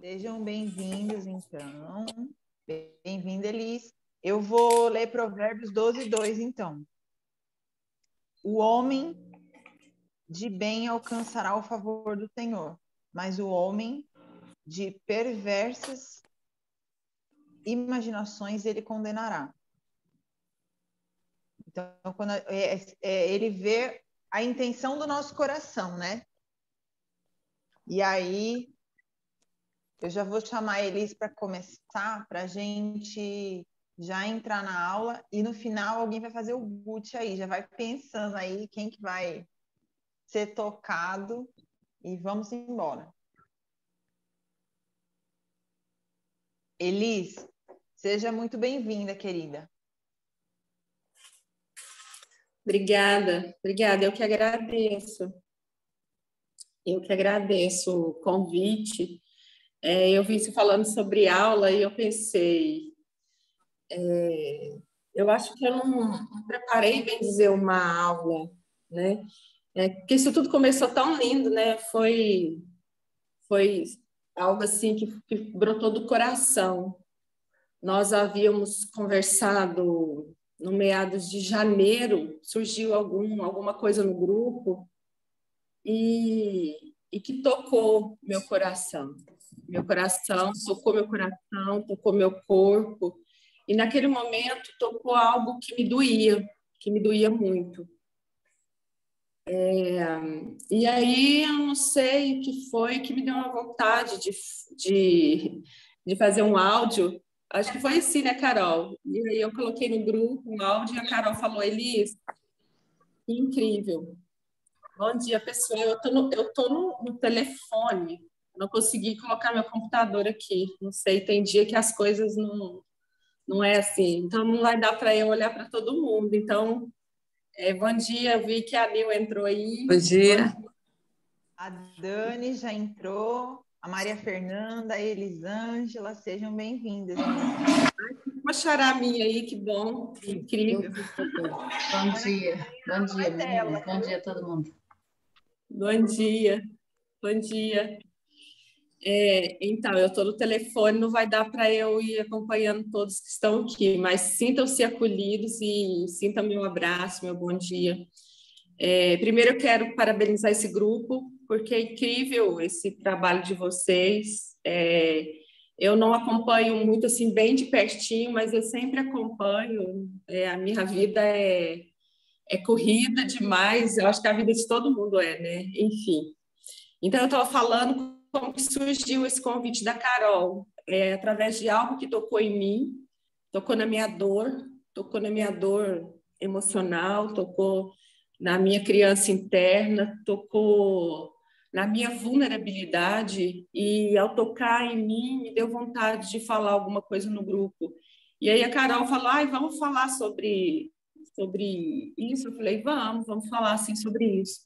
Sejam bem-vindos, então. Bem-vinda, Elis. Eu vou ler Provérbios 12, 2, então. O homem de bem alcançará o favor do Senhor, mas o homem de perversas imaginações ele condenará. Então, quando ele vê a intenção do nosso coração, né? E aí, eu já vou chamar a Elis para começar, para a gente já entrar na aula, e no final alguém vai fazer o boot aí, já vai pensando aí quem que vai ser tocado, e vamos embora. Elis, seja muito bem-vinda, querida. Obrigada. Eu que agradeço. Eu que agradeço o convite. Eu vi você falando sobre aula e eu pensei, eu acho que eu não preparei, bem dizer, uma aula, né? Porque isso tudo começou tão lindo, né? Foi algo assim que brotou do coração. Nós havíamos conversado no meados de janeiro, surgiu alguma coisa no grupo e que tocou meu coração. Meu coração, tocou meu coração, tocou meu corpo. E naquele momento tocou algo que me doía muito. E aí eu não sei o que foi que me deu uma vontade de fazer um áudio. Acho que foi assim, né, Carol? E aí eu coloquei no grupo um áudio e a Carol falou, Elis, incrível. Bom dia, pessoal. Eu tô no telefone. Não consegui colocar meu computador aqui. Não sei, tem dia que as coisas não é assim. Então, não vai dar para eu olhar para todo mundo. Então, bom dia. Eu vi que a Nil entrou aí. Bom dia. A Dani já entrou. A Maria Fernanda, a Elisângela, sejam bem-vindas. Uma charaminha aí, que bom. Incrível. Bom dia. Bom dia, menina. Bom dia a todo mundo. Bom dia. Bom dia. Então, eu estou no telefone, não vai dar para eu ir acompanhando todos que estão aqui, mas sintam-se acolhidos e sintam meu abraço, meu bom dia. Primeiro, eu quero parabenizar esse grupo, porque é incrível esse trabalho de vocês. Eu não acompanho muito, assim, bem de pertinho, mas eu sempre acompanho. A minha vida é corrida demais, eu acho que a vida de todo mundo né? Enfim. Então, eu estava falando como que surgiu esse convite da Carol, através de algo que tocou em mim, tocou na minha dor emocional, tocou na minha criança interna, tocou na minha vulnerabilidade, e ao tocar em mim, me deu vontade de falar alguma coisa no grupo. E aí a Carol falou, vamos falar sobre isso? Eu falei, vamos falar assim sobre isso.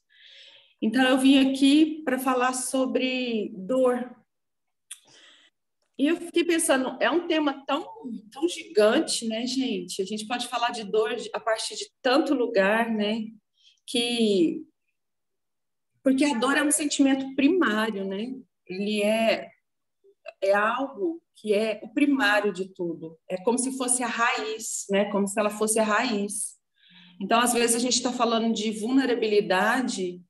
Então, eu vim aqui para falar sobre dor. E eu fiquei pensando, é um tema tão gigante, né, gente? A gente pode falar de dor a partir de tanto lugar, né? Porque a dor é um sentimento primário, né? Ele é algo que é o primário de tudo. É como se fosse a raiz, né? Como se ela fosse a raiz. Então, às vezes, a gente está falando de vulnerabilidade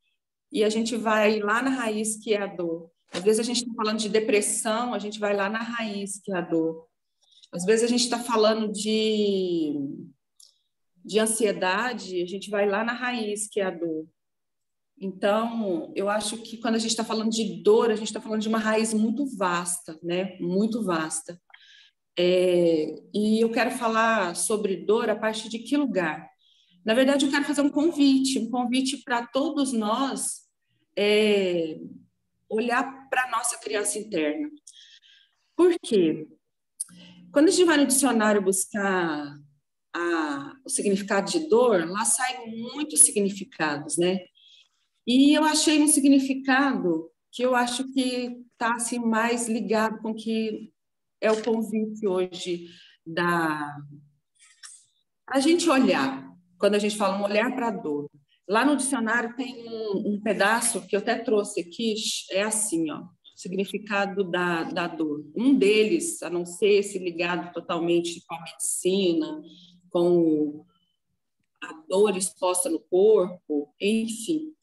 e a gente vai lá na raiz, que é a dor. Às vezes a gente está falando de depressão, a gente vai lá na raiz, que é a dor. Às vezes a gente está falando de ansiedade, a gente vai lá na raiz, que é a dor. Então, eu acho que quando a gente está falando de dor, a gente está falando de uma raiz muito vasta, né? Muito vasta. E eu quero falar sobre dor a partir de que lugar? Na verdade, eu quero fazer um convite para todos nós olhar para a nossa criança interna. Por quê? Quando a gente vai no dicionário buscar o significado de dor, lá saem muitos significados, né? E eu achei um significado que eu acho que está assim, mais ligado com o que é o convite hoje a gente olhar, quando a gente fala um olhar para a dor. Lá no dicionário tem um pedaço que eu até trouxe aqui, é assim, ó. significado da dor. Um deles, a não ser esse ligado totalmente com a medicina, com a dor exposta no corpo, enfim.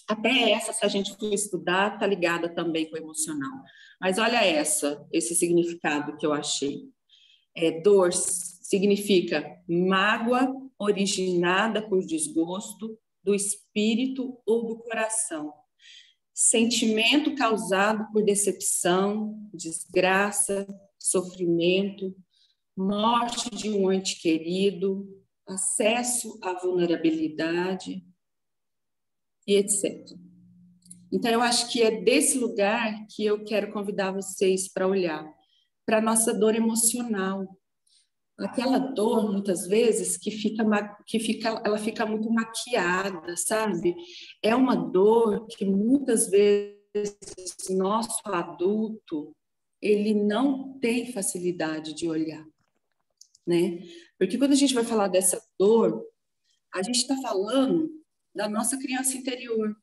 Até essa, se a gente for estudar, está ligada também com o emocional. Mas olha esse significado que eu achei. Dor significa mágoa originada por desgosto do espírito ou do coração. Sentimento causado por decepção, desgraça, sofrimento, morte de um ente querido, acesso à vulnerabilidade e etc. Então, eu acho que é desse lugar que eu quero convidar vocês para olhar, para a nossa dor emocional. Aquela dor, muitas vezes, ela fica muito maquiada, sabe? É uma dor que, muitas vezes, nosso adulto, ele não tem facilidade de olhar, né? Porque quando a gente vai falar dessa dor, a gente está falando da nossa criança interior,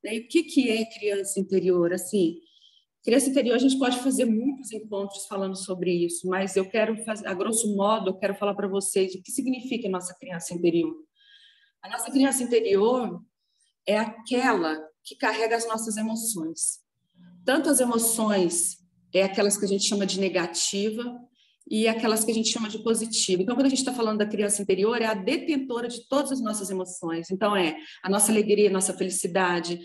né? E o que é criança interior? Assim, criança interior, a gente pode fazer muitos encontros falando sobre isso, mas eu quero fazer, a grosso modo, eu quero falar para vocês o que significa a nossa criança interior. A nossa criança interior é aquela que carrega as nossas emoções. Tanto as emoções, aquelas que a gente chama de negativa, e aquelas que a gente chama de positiva. Então, quando a gente está falando da criança interior, é a detentora de todas as nossas emoções. Então, é a nossa alegria, a nossa felicidade,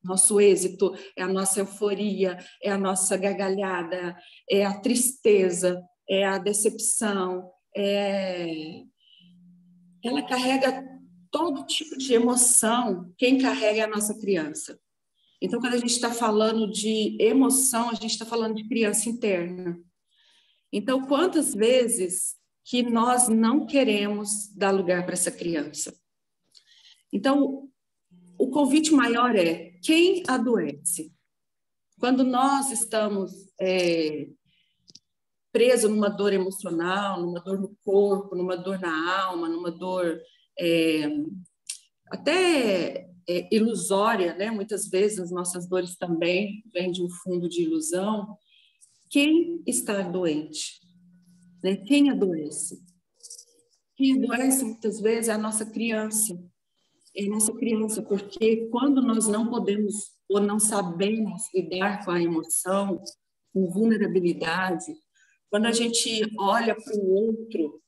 nosso êxito, é a nossa euforia, é a nossa gargalhada, é a tristeza, é a decepção. Ela carrega todo tipo de emoção. Quem carrega é a nossa criança. Então, quando a gente está falando de emoção, a gente está falando de criança interna. Então, quantas vezes que nós não queremos dar lugar para essa criança? Então, o convite maior é: quem adoece? Quando nós estamos presos numa dor emocional, numa dor no corpo, numa dor na alma, numa dor até ilusória, né? Muitas vezes as nossas dores também vêm de um fundo de ilusão. Quem está doente? Né? Quem adoece? Quem adoece muitas vezes é a nossa criança. É a nossa criança, porque quando nós não podemos ou não sabemos lidar com a emoção, com vulnerabilidade, quando a gente olha para o outro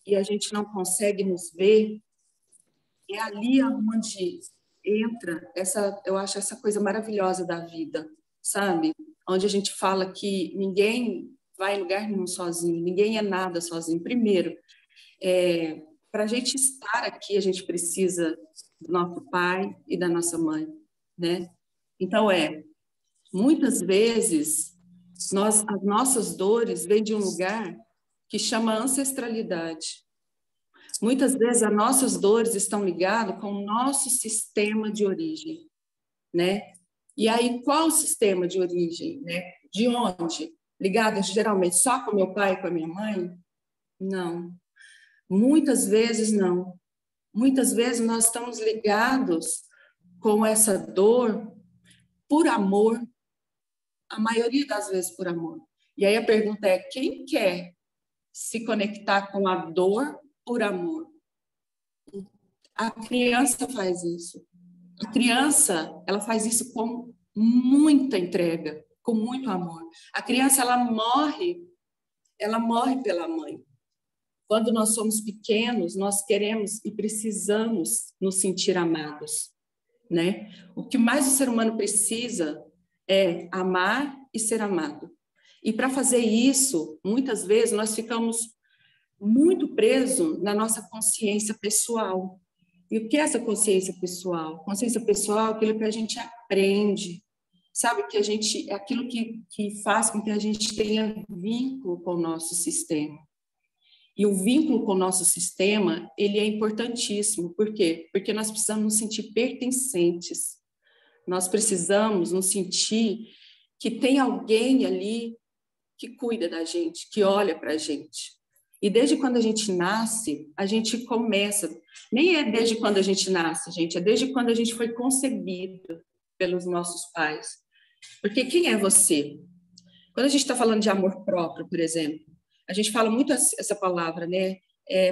e a gente não consegue nos ver, é ali onde entra eu acho essa coisa maravilhosa da vida, sabe? Onde a gente fala que ninguém vai em lugar nenhum sozinho, ninguém é nada sozinho. Primeiro, para a gente estar aqui, a gente precisa do nosso pai e da nossa mãe, né? Então, muitas vezes, as nossas dores vêm de um lugar que chama ancestralidade. Muitas vezes, as nossas dores estão ligadas com o nosso sistema de origem, né? E aí, qual o sistema de origem, né? De onde? Ligado geralmente só com meu pai e com a minha mãe? Não. Muitas vezes não. Muitas vezes nós estamos ligados com essa dor por amor, a maioria das vezes por amor. E aí a pergunta é: quem quer se conectar com a dor por amor? A criança faz isso. A criança, ela faz isso com muita entrega, com muito amor. A criança, ela morre pela mãe. Quando nós somos pequenos, nós queremos e precisamos nos sentir amados, né? O que mais o ser humano precisa é amar e ser amado. E para fazer isso, muitas vezes nós ficamos muito presos na nossa consciência pessoal. E o que é essa consciência pessoal? Consciência pessoal é aquilo que a gente aprende, sabe? Que é aquilo que faz com que a gente tenha vínculo com o nosso sistema. E o vínculo com o nosso sistema, ele é importantíssimo. Por quê? Porque nós precisamos nos sentir pertencentes. Nós precisamos nos sentir que tem alguém ali que cuida da gente, que olha para a gente. E desde quando a gente nasce, a gente começa... Nem é desde quando a gente nasce, gente, é desde quando a gente foi concebido pelos nossos pais. Porque quem é você? Quando a gente está falando de amor próprio, por exemplo, a gente fala muito essa palavra, né?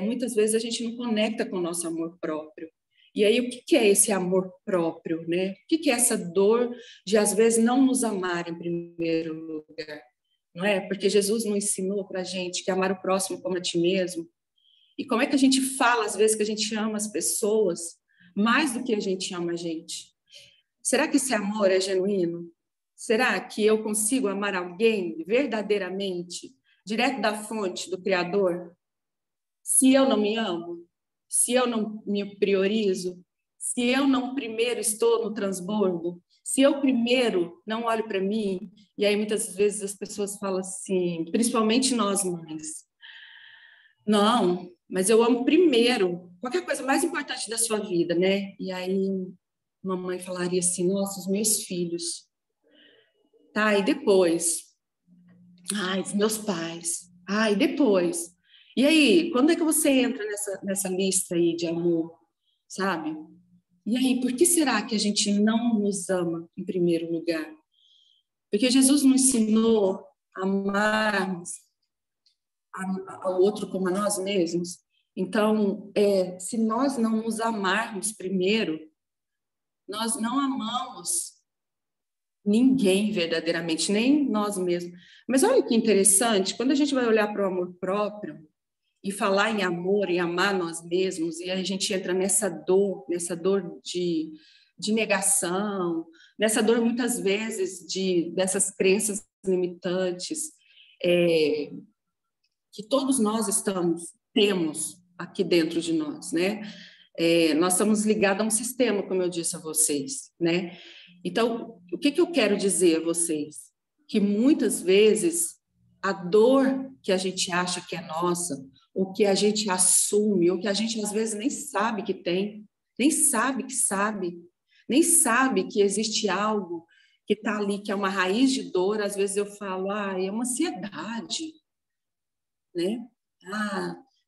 Muitas vezes a gente não conecta com o nosso amor próprio. E aí, o que é esse amor próprio, né? O que é essa dor de, às vezes, não nos amar em primeiro lugar? Não é? Porque Jesus não ensinou para a gente que amar o próximo como a ti mesmo. E como é que a gente fala, às vezes, que a gente ama as pessoas mais do que a gente ama a gente? Será que esse amor é genuíno? Será que eu consigo amar alguém verdadeiramente, direto da fonte do Criador? Se eu não me amo, se eu não me priorizo, se eu não primeiro estou no transbordo, se eu primeiro não olho para mim, e aí muitas vezes as pessoas falam assim, principalmente nós mães, não, mas eu amo primeiro, qualquer coisa mais importante da sua vida, né? E aí mamãe falaria assim, nossa, os meus filhos, tá, e depois? Ai, os meus pais, ai, depois? E aí, quando é que você entra nessa lista aí de amor, sabe? E aí, por que será que a gente não nos ama em primeiro lugar? Porque Jesus nos ensinou a amarmos ao outro como a nós mesmos. Então, se nós não nos amarmos primeiro, nós não amamos ninguém verdadeiramente, nem nós mesmos. Mas olha que interessante, quando a gente vai olhar para o amor próprio e falar em amor, em amar nós mesmos, e a gente entra nessa dor de negação, nessa dor muitas vezes dessas crenças limitantes, que todos nós temos aqui dentro de nós, né? Nós estamos ligados a um sistema, como eu disse a vocês, né? Então, o que eu quero dizer a vocês? Que muitas vezes a dor que a gente acha que é nossa, ou que a gente assume, ou que a gente às vezes nem sabe que tem, nem sabe que sabe, nem sabe que existe algo que está ali, que é uma raiz de dor. Às vezes eu falo, é uma ansiedade, né?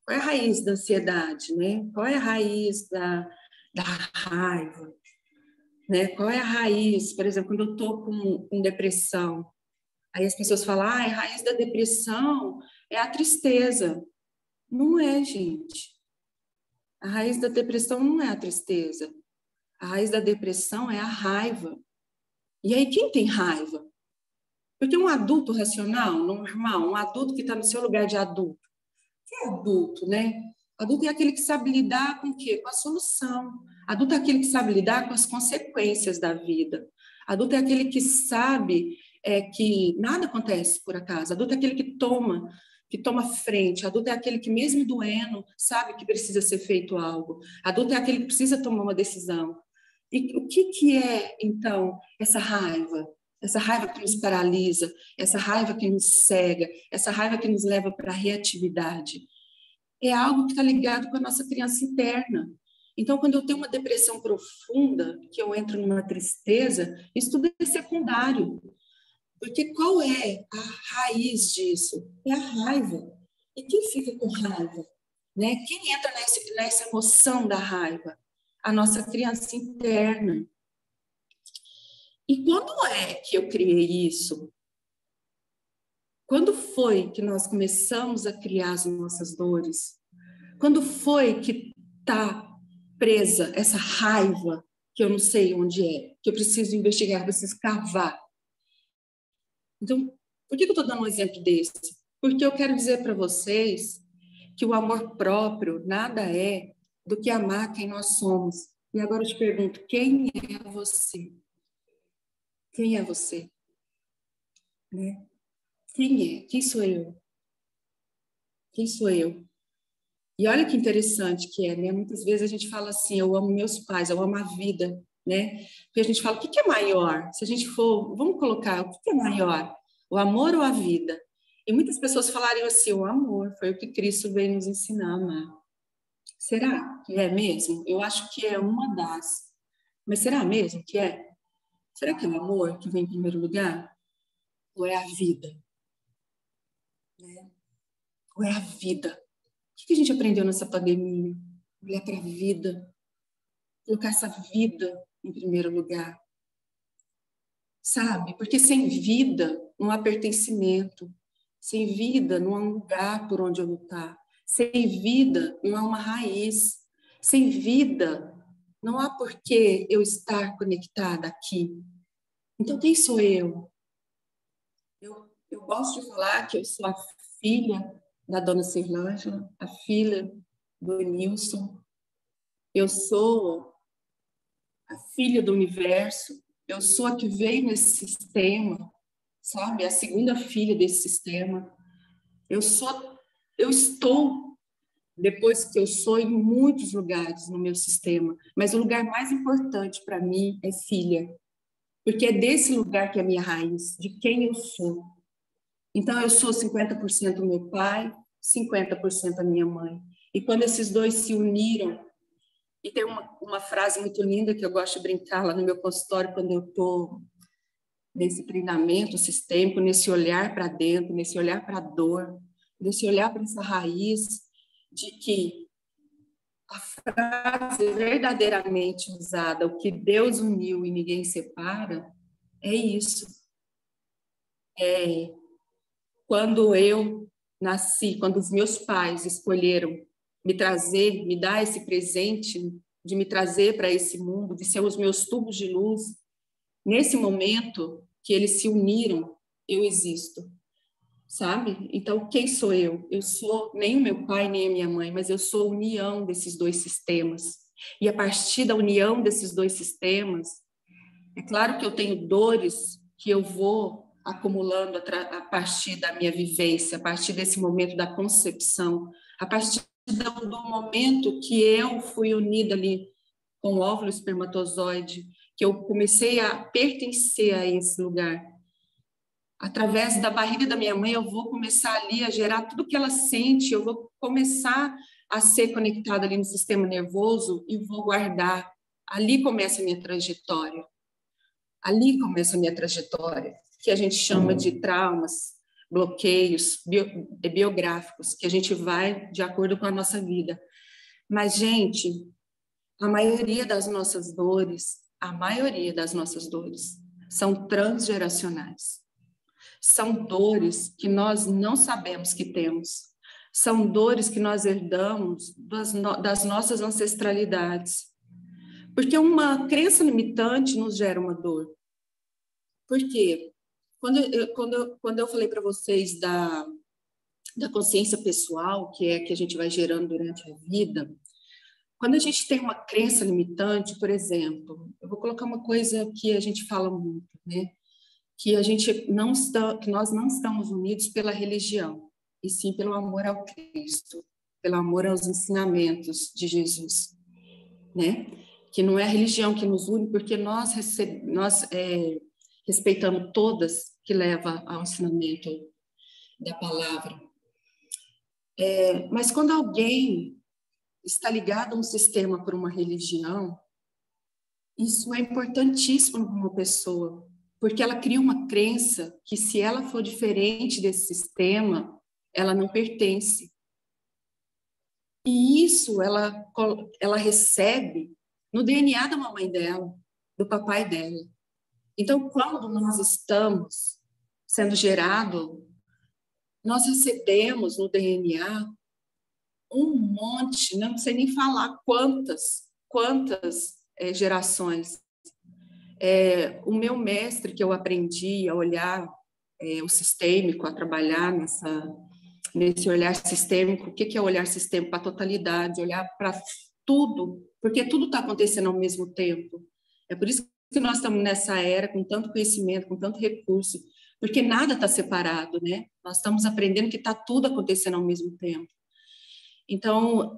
Qual é a raiz da ansiedade, né? Qual é a raiz da raiva, né? Qual é a raiz, por exemplo, quando eu estou com depressão, aí as pessoas falam, a raiz da depressão é a tristeza. Não é, gente. A raiz da depressão não é a tristeza. A raiz da depressão é a raiva. E aí, quem tem raiva? Porque um adulto racional, normal, um adulto que está no seu lugar de adulto, que é adulto, né? Adulto é aquele que sabe lidar com o quê? Com a solução. Adulto é aquele que sabe lidar com as consequências da vida. Adulto é aquele que sabe que nada acontece por acaso. Adulto é aquele que toma frente. Adulto é aquele que, mesmo doendo, sabe que precisa ser feito algo. Adulto é aquele que precisa tomar uma decisão. E o que é, então, essa raiva? Essa raiva que nos paralisa, essa raiva que nos cega, essa raiva que nos leva para a reatividade. É algo que está ligado com a nossa criança interna. Então, quando eu tenho uma depressão profunda, que eu entro numa tristeza, isso tudo é secundário. Porque qual é a raiz disso? É a raiva. E quem fica com raiva? Né? Quem entra nessa emoção da raiva? A nossa criança interna. E quando é que eu criei isso? Quando foi que nós começamos a criar as nossas dores? Quando foi que está presa essa raiva que eu não sei onde é, que eu preciso investigar, preciso cavar? Então, por que eu estou dando um exemplo desse? Porque eu quero dizer para vocês que o amor próprio nada é do que amar quem nós somos. E agora eu te pergunto, quem é você? Quem é você? Né? Quem é? Quem sou eu? Quem sou eu? E olha que interessante que é, né? Muitas vezes a gente fala assim, eu amo meus pais, eu amo a vida, né? Porque a gente fala, o que é maior? Se a gente for, vamos colocar, o que é maior? O amor ou a vida? E muitas pessoas falariam assim, o amor, foi o que Cristo veio nos ensinar a amar. Será que é mesmo? Eu acho que é uma das. Mas será mesmo que é? Será que é o amor que vem em primeiro lugar? Ou é a vida? Né? Ou é a vida? O que a gente aprendeu nessa pandemia? Olhar para a vida, colocar essa vida em primeiro lugar. sabe? Porque sem vida não há pertencimento, sem vida não há um lugar por onde eu lutar, sem vida não há uma raiz, sem vida não há por que eu estar conectada aqui. Então, quem sou eu? Eu gosto de falar que eu sou a filha da dona Cirlângela, a filha do Nilson. Eu sou a filha do universo. Eu sou a que veio nesse sistema, sabe? A segunda filha desse sistema. Eu estou, depois que eu sou, em muitos lugares no meu sistema. Mas o lugar mais importante para mim é filha. Porque é desse lugar que é a minha raiz, de quem eu sou. Então, eu sou 50% meu pai, 50% a minha mãe. E quando esses dois se uniram, e tem uma frase muito linda que eu gosto de brincar lá no meu consultório, quando eu estou nesse treinamento sistêmico, nesse olhar para dentro, nesse olhar para a dor, nesse olhar para essa raiz, de que a frase verdadeiramente usada, o que Deus uniu e ninguém separa, é isso. Quando eu nasci, quando os meus pais escolheram me dar esse presente, de me trazer para esse mundo, de ser os meus tubos de luz, nesse momento que eles se uniram, eu existo, sabe? Então, quem sou eu? Eu sou nem o meu pai, nem a minha mãe, mas eu sou a união desses dois sistemas. E a partir da união desses dois sistemas, é claro que eu tenho dores que eu vou acumulando a partir da minha vivência, a partir desse momento da concepção, a partir do momento que eu fui unida ali com o óvulo espermatozoide, que eu comecei a pertencer a esse lugar. Através da barriga da minha mãe, eu vou começar ali a gerar tudo que ela sente, eu vou começar a ser conectada ali no sistema nervoso e vou guardar. Ali começa a minha trajetória. Ali começa a minha trajetória, que a gente chama de traumas, bloqueios biográficos, que a gente vai de acordo com a nossa vida. Mas, gente, a maioria das nossas dores são transgeracionais. São dores que nós não sabemos que temos. São dores que nós herdamos das nossas ancestralidades. Porque uma crença limitante nos gera uma dor. Por quê? Quando eu falei para vocês da consciência pessoal, que é que a gente vai gerando durante a vida, quando a gente tem uma crença limitante, por exemplo, eu vou colocar uma coisa que a gente fala muito, né? Que nós não estamos unidos pela religião, e sim pelo amor ao Cristo, pelo amor aos ensinamentos de Jesus, né? Que não é a religião que nos une, porque nós respeitamos todas que leva ao ensinamento da palavra. Mas quando alguém está ligado a um sistema por uma religião, isso é importantíssimo para uma pessoa, porque ela cria uma crença que se ela for diferente desse sistema, ela não pertence. E isso ela recebe no DNA da mamãe dela, do papai dela. Então, quando nós estamos sendo gerados, nós recebemos no DNA um monte, não sei nem falar quantas gerações. O meu mestre, que eu aprendi a olhar o sistêmico, a trabalhar nesse olhar sistêmico. O que é olhar sistêmico? Para a totalidade, olhar para tudo, porque tudo está acontecendo ao mesmo tempo. É por isso que nós estamos nessa era com tanto conhecimento, com tanto recurso, porque nada está separado, né? Nós estamos aprendendo que está tudo acontecendo ao mesmo tempo. Então,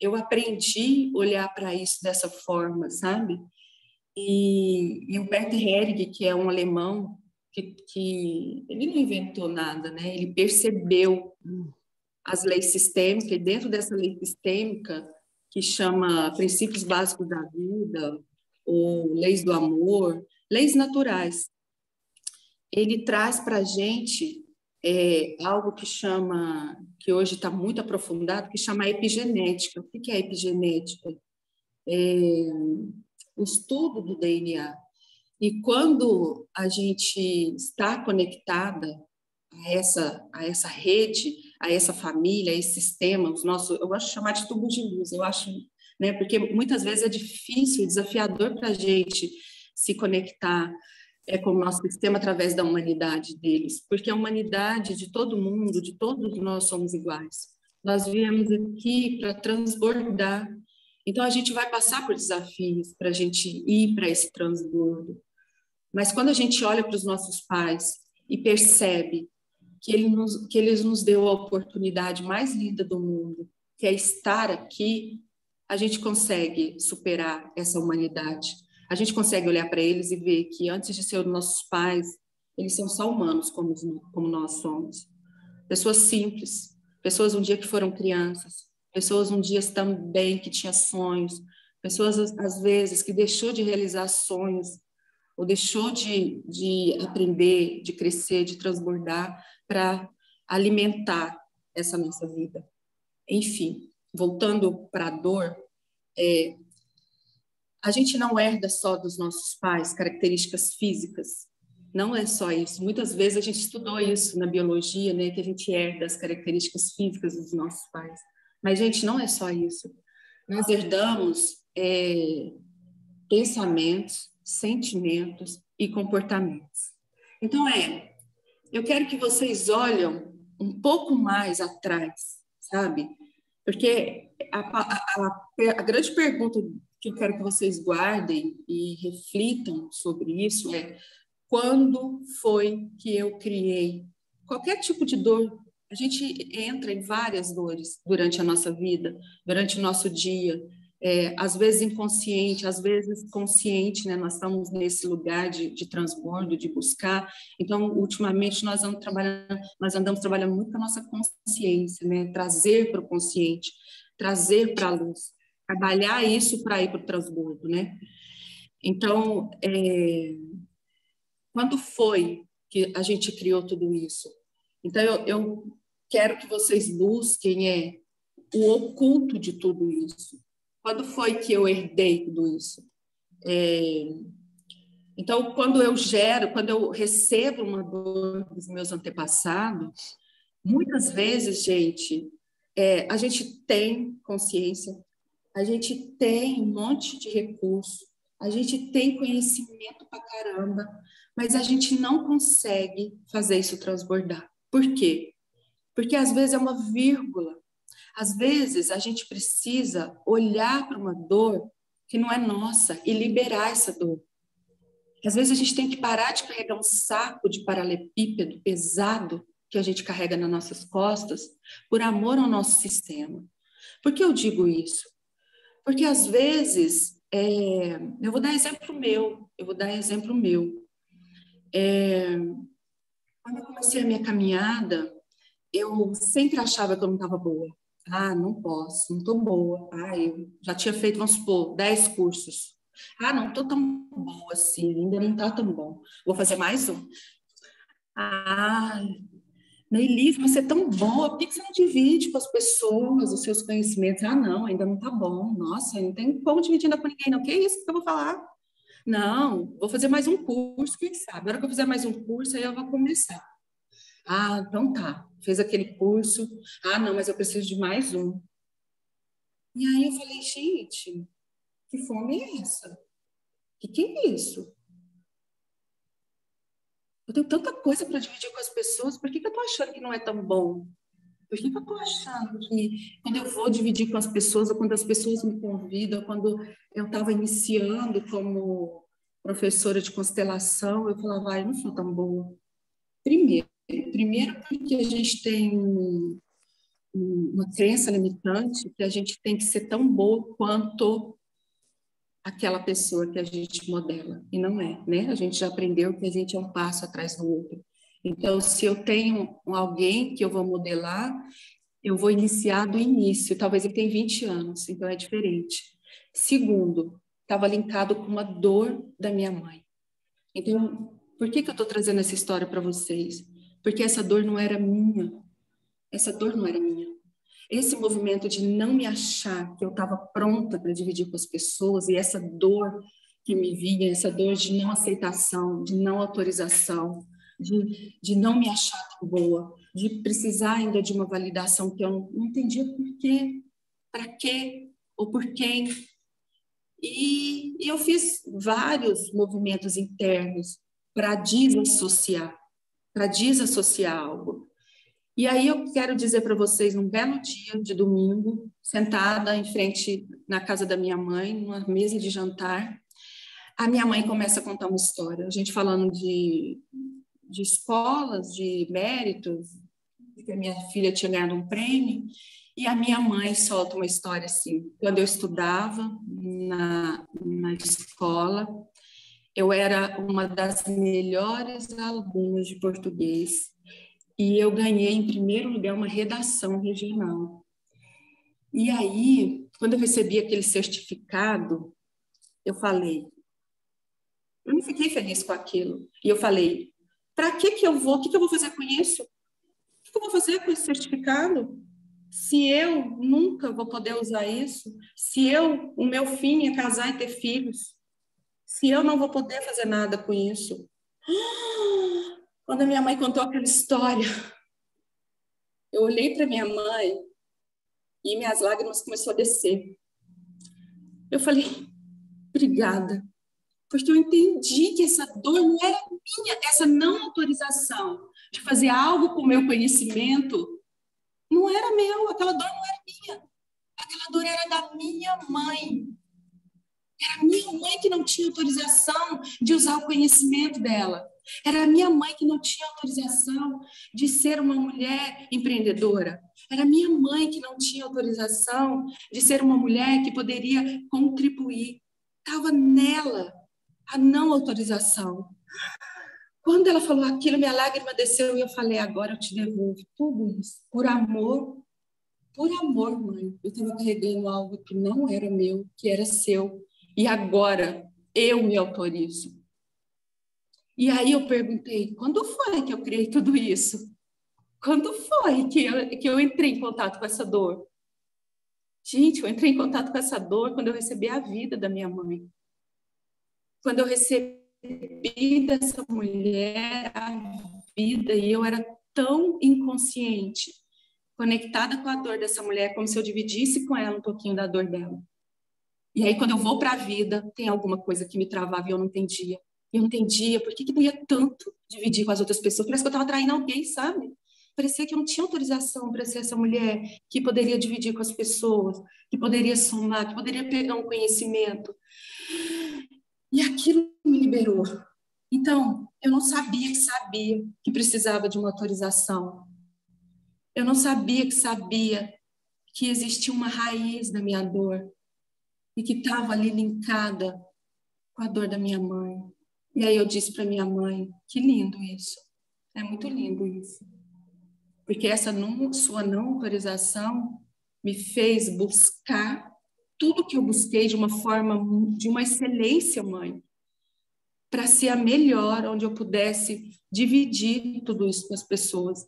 eu aprendi a olhar para isso dessa forma, sabe? E o Bert Helling, que é um alemão, que ele não inventou nada, né? Ele percebeu as leis sistêmicas, e dentro dessa lei sistêmica, que chama princípios básicos da vida, ou leis do amor, leis naturais, ele traz para a gente algo que hoje está muito aprofundado, que chama epigenética. O que é a epigenética? O estudo do DNA. E quando a gente está conectada a essa rede, a essa família, a esse sistema, eu gosto de chamar de tubo de luz, eu acho, né, porque muitas vezes é difícil, desafiador para a gente se conectar com o nosso sistema através da humanidade deles, porque a humanidade de todo mundo, de todos nós somos iguais. Nós viemos aqui para transbordar. Então, a gente vai passar por desafios para a gente ir para esse transbordo. Mas quando a gente olha para os nossos pais e percebe que eles nos deu a oportunidade mais linda do mundo, que é estar aqui, a gente consegue superar essa humanidade. A gente consegue olhar para eles e ver que antes de ser os nossos pais, eles são só humanos como nós somos. Pessoas simples, pessoas um dia que foram crianças, pessoas um dia também que tinham sonhos, pessoas às vezes que deixou de realizar sonhos ou deixou de aprender, de crescer, de transbordar para alimentar essa nossa vida. Enfim, voltando para a dor, a gente não herda só dos nossos pais características físicas, não é só isso. Muitas vezes a gente estudou isso na biologia, né, que a gente herda as características físicas dos nossos pais. Mas, gente, não é só isso. Nós herdamos pensamentos, sentimentos e comportamentos. Então, eu quero que vocês olhem um pouco mais atrás, sabe? Porque a grande pergunta que eu quero que vocês guardem e reflitam sobre isso é: quando foi que eu criei qualquer tipo de dor? A gente entra em várias dores durante a nossa vida, durante o nosso dia, às vezes inconsciente, às vezes consciente, né? Nós estamos nesse lugar de transbordo, de buscar. Então, ultimamente, nós andamos trabalhando muito com a nossa consciência, né? Trazer para o consciente, trazer para a luz, trabalhar isso para ir para o transbordo, né? Então, quando foi que a gente criou tudo isso? Então, eu quero que vocês busquem o oculto de tudo isso. Quando foi que eu herdei tudo isso? Então, quando eu recebo uma dor dos meus antepassados, muitas vezes, gente, a gente tem consciência, a gente tem um monte de recurso, a gente tem conhecimento pra caramba, mas a gente não consegue fazer isso transbordar. Por quê? Porque às vezes é uma vírgula. Às vezes a gente precisa olhar para uma dor que não é nossa e liberar essa dor. Às vezes a gente tem que parar de carregar um saco de paralelepípedo pesado que a gente carrega nas nossas costas por amor ao nosso sistema. Por que eu digo isso? Porque às vezes, eu vou dar exemplo meu. Quando eu comecei a minha caminhada, eu sempre achava que eu não estava boa. Ah, não posso, não estou boa. Ah, eu já tinha feito, vamos supor, 10 cursos. Ah, não estou tão boa assim, ainda não está tão bom. Vou fazer mais um. Ah, Neilive, você é tão boa, por que você não divide com as pessoas os seus conhecimentos? Ah, não, ainda não está bom. Nossa, não tem como dividir ainda com ninguém, não. Que isso que eu vou falar? Não, vou fazer mais um curso, quem sabe? Na hora que eu fizer mais um curso, aí eu vou começar. Ah, então tá. Fez aquele curso. Ah, não, mas eu preciso de mais um. E aí eu falei, gente, que fome é essa? Que é isso? Eu tenho tanta coisa para dividir com as pessoas, por que eu tô achando que não é tão bom? Por que eu tô achando que quando eu vou dividir com as pessoas, ou quando as pessoas me convidam, quando eu estava iniciando como professora de constelação, eu falava, eu não sou tão boa. Primeiro porque a gente tem uma crença limitante que a gente tem que ser tão boa quanto aquela pessoa que a gente modela. E não é, né? A gente já aprendeu que a gente é um passo atrás do outro. Então, se eu tenho alguém que eu vou modelar, eu vou iniciar do início. Talvez ele tenha 20 anos, então é diferente. Segundo, estava linkado com uma dor da minha mãe. Então, por que eu estou trazendo essa história para vocês? Porque essa dor não era minha. Essa dor não era minha. Esse movimento de não me achar que eu estava pronta para dividir com as pessoas e essa dor que me vinha, essa dor de não aceitação, de não autorização, de não me achar tão boa, de precisar ainda de uma validação que eu não entendia por quê, para quê ou por quem. E eu fiz vários movimentos internos para desassociar algo. E aí eu quero dizer para vocês, num belo dia de domingo, sentada em frente na casa da minha mãe, numa mesa de jantar, a minha mãe começa a contar uma história, a gente falando de escolas, de méritos, que a minha filha tinha ganhado um prêmio, e a minha mãe solta uma história assim. Quando eu estudava na escola, eu era uma das melhores alunas de português, e eu ganhei, em primeiro lugar, uma redação regional. E aí, quando eu recebi aquele certificado, eu não fiquei feliz com aquilo. E eu falei, para que eu vou? O que eu vou fazer com isso? O que eu vou fazer com esse certificado? Se eu nunca vou poder usar isso, se o meu fim é casar e ter filhos, se eu não vou poder fazer nada com isso. Quando a minha mãe contou aquela história, eu olhei para minha mãe e minhas lágrimas começaram a descer. Eu falei, obrigada, porque eu entendi que essa dor não era minha, essa não autorização de fazer algo com o meu conhecimento não era meu, aquela dor não era minha, aquela dor era da minha mãe. Era a minha mãe que não tinha autorização de usar o conhecimento dela. Era a minha mãe que não tinha autorização de ser uma mulher empreendedora. Era a minha mãe que não tinha autorização de ser uma mulher que poderia contribuir. Estava nela a não autorização. Quando ela falou aquilo, minha lágrima desceu e eu falei, agora eu te devolvo tudo isso. Por amor, mãe. Eu estava carregando algo que não era meu, que era seu. E agora eu me autorizo. E aí eu perguntei, quando foi que eu criei tudo isso? Quando foi que eu entrei em contato com essa dor? Gente, eu entrei em contato com essa dor quando eu recebi a vida da minha mãe. Quando eu recebi dessa mulher a vida, e eu era tão inconsciente, conectada com a dor dessa mulher, como se eu dividisse com ela um pouquinho da dor dela. E aí, quando eu vou para a vida, tem alguma coisa que me travava e eu não entendia. Eu não entendia por que doía tanto dividir com as outras pessoas. Parece que eu estava traindo alguém, sabe? Parecia que eu não tinha autorização para ser essa mulher que poderia dividir com as pessoas, que poderia somar, que poderia pegar um conhecimento. E aquilo me liberou. Então, eu não sabia que precisava de uma autorização. Eu não sabia que existia uma raiz da minha dor e que estava ali linkada com a dor da minha mãe. E aí eu disse para minha mãe, que lindo isso. É muito lindo isso. Porque essa sua não autorização me fez buscar tudo que eu busquei de uma forma, de uma excelência, mãe, para ser a melhor, onde eu pudesse dividir tudo isso com as pessoas.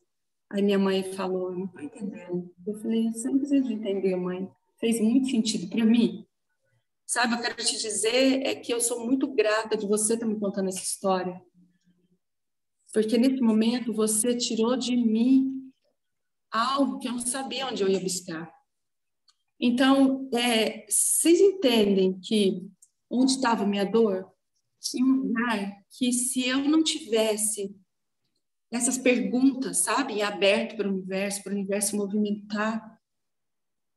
Aí minha mãe falou, não estou entendendo. Eu falei, você não precisa de entender, mãe. Fez muito sentido para mim. Sabe, eu quero te dizer é que eu sou muito grata de você estar me contando essa história. Porque nesse momento você tirou de mim algo que eu não sabia onde eu ia buscar. Então, vocês entendem que onde estava a minha dor? Em um lugar que se eu não tivesse essas perguntas, sabe, aberto para o universo movimentar.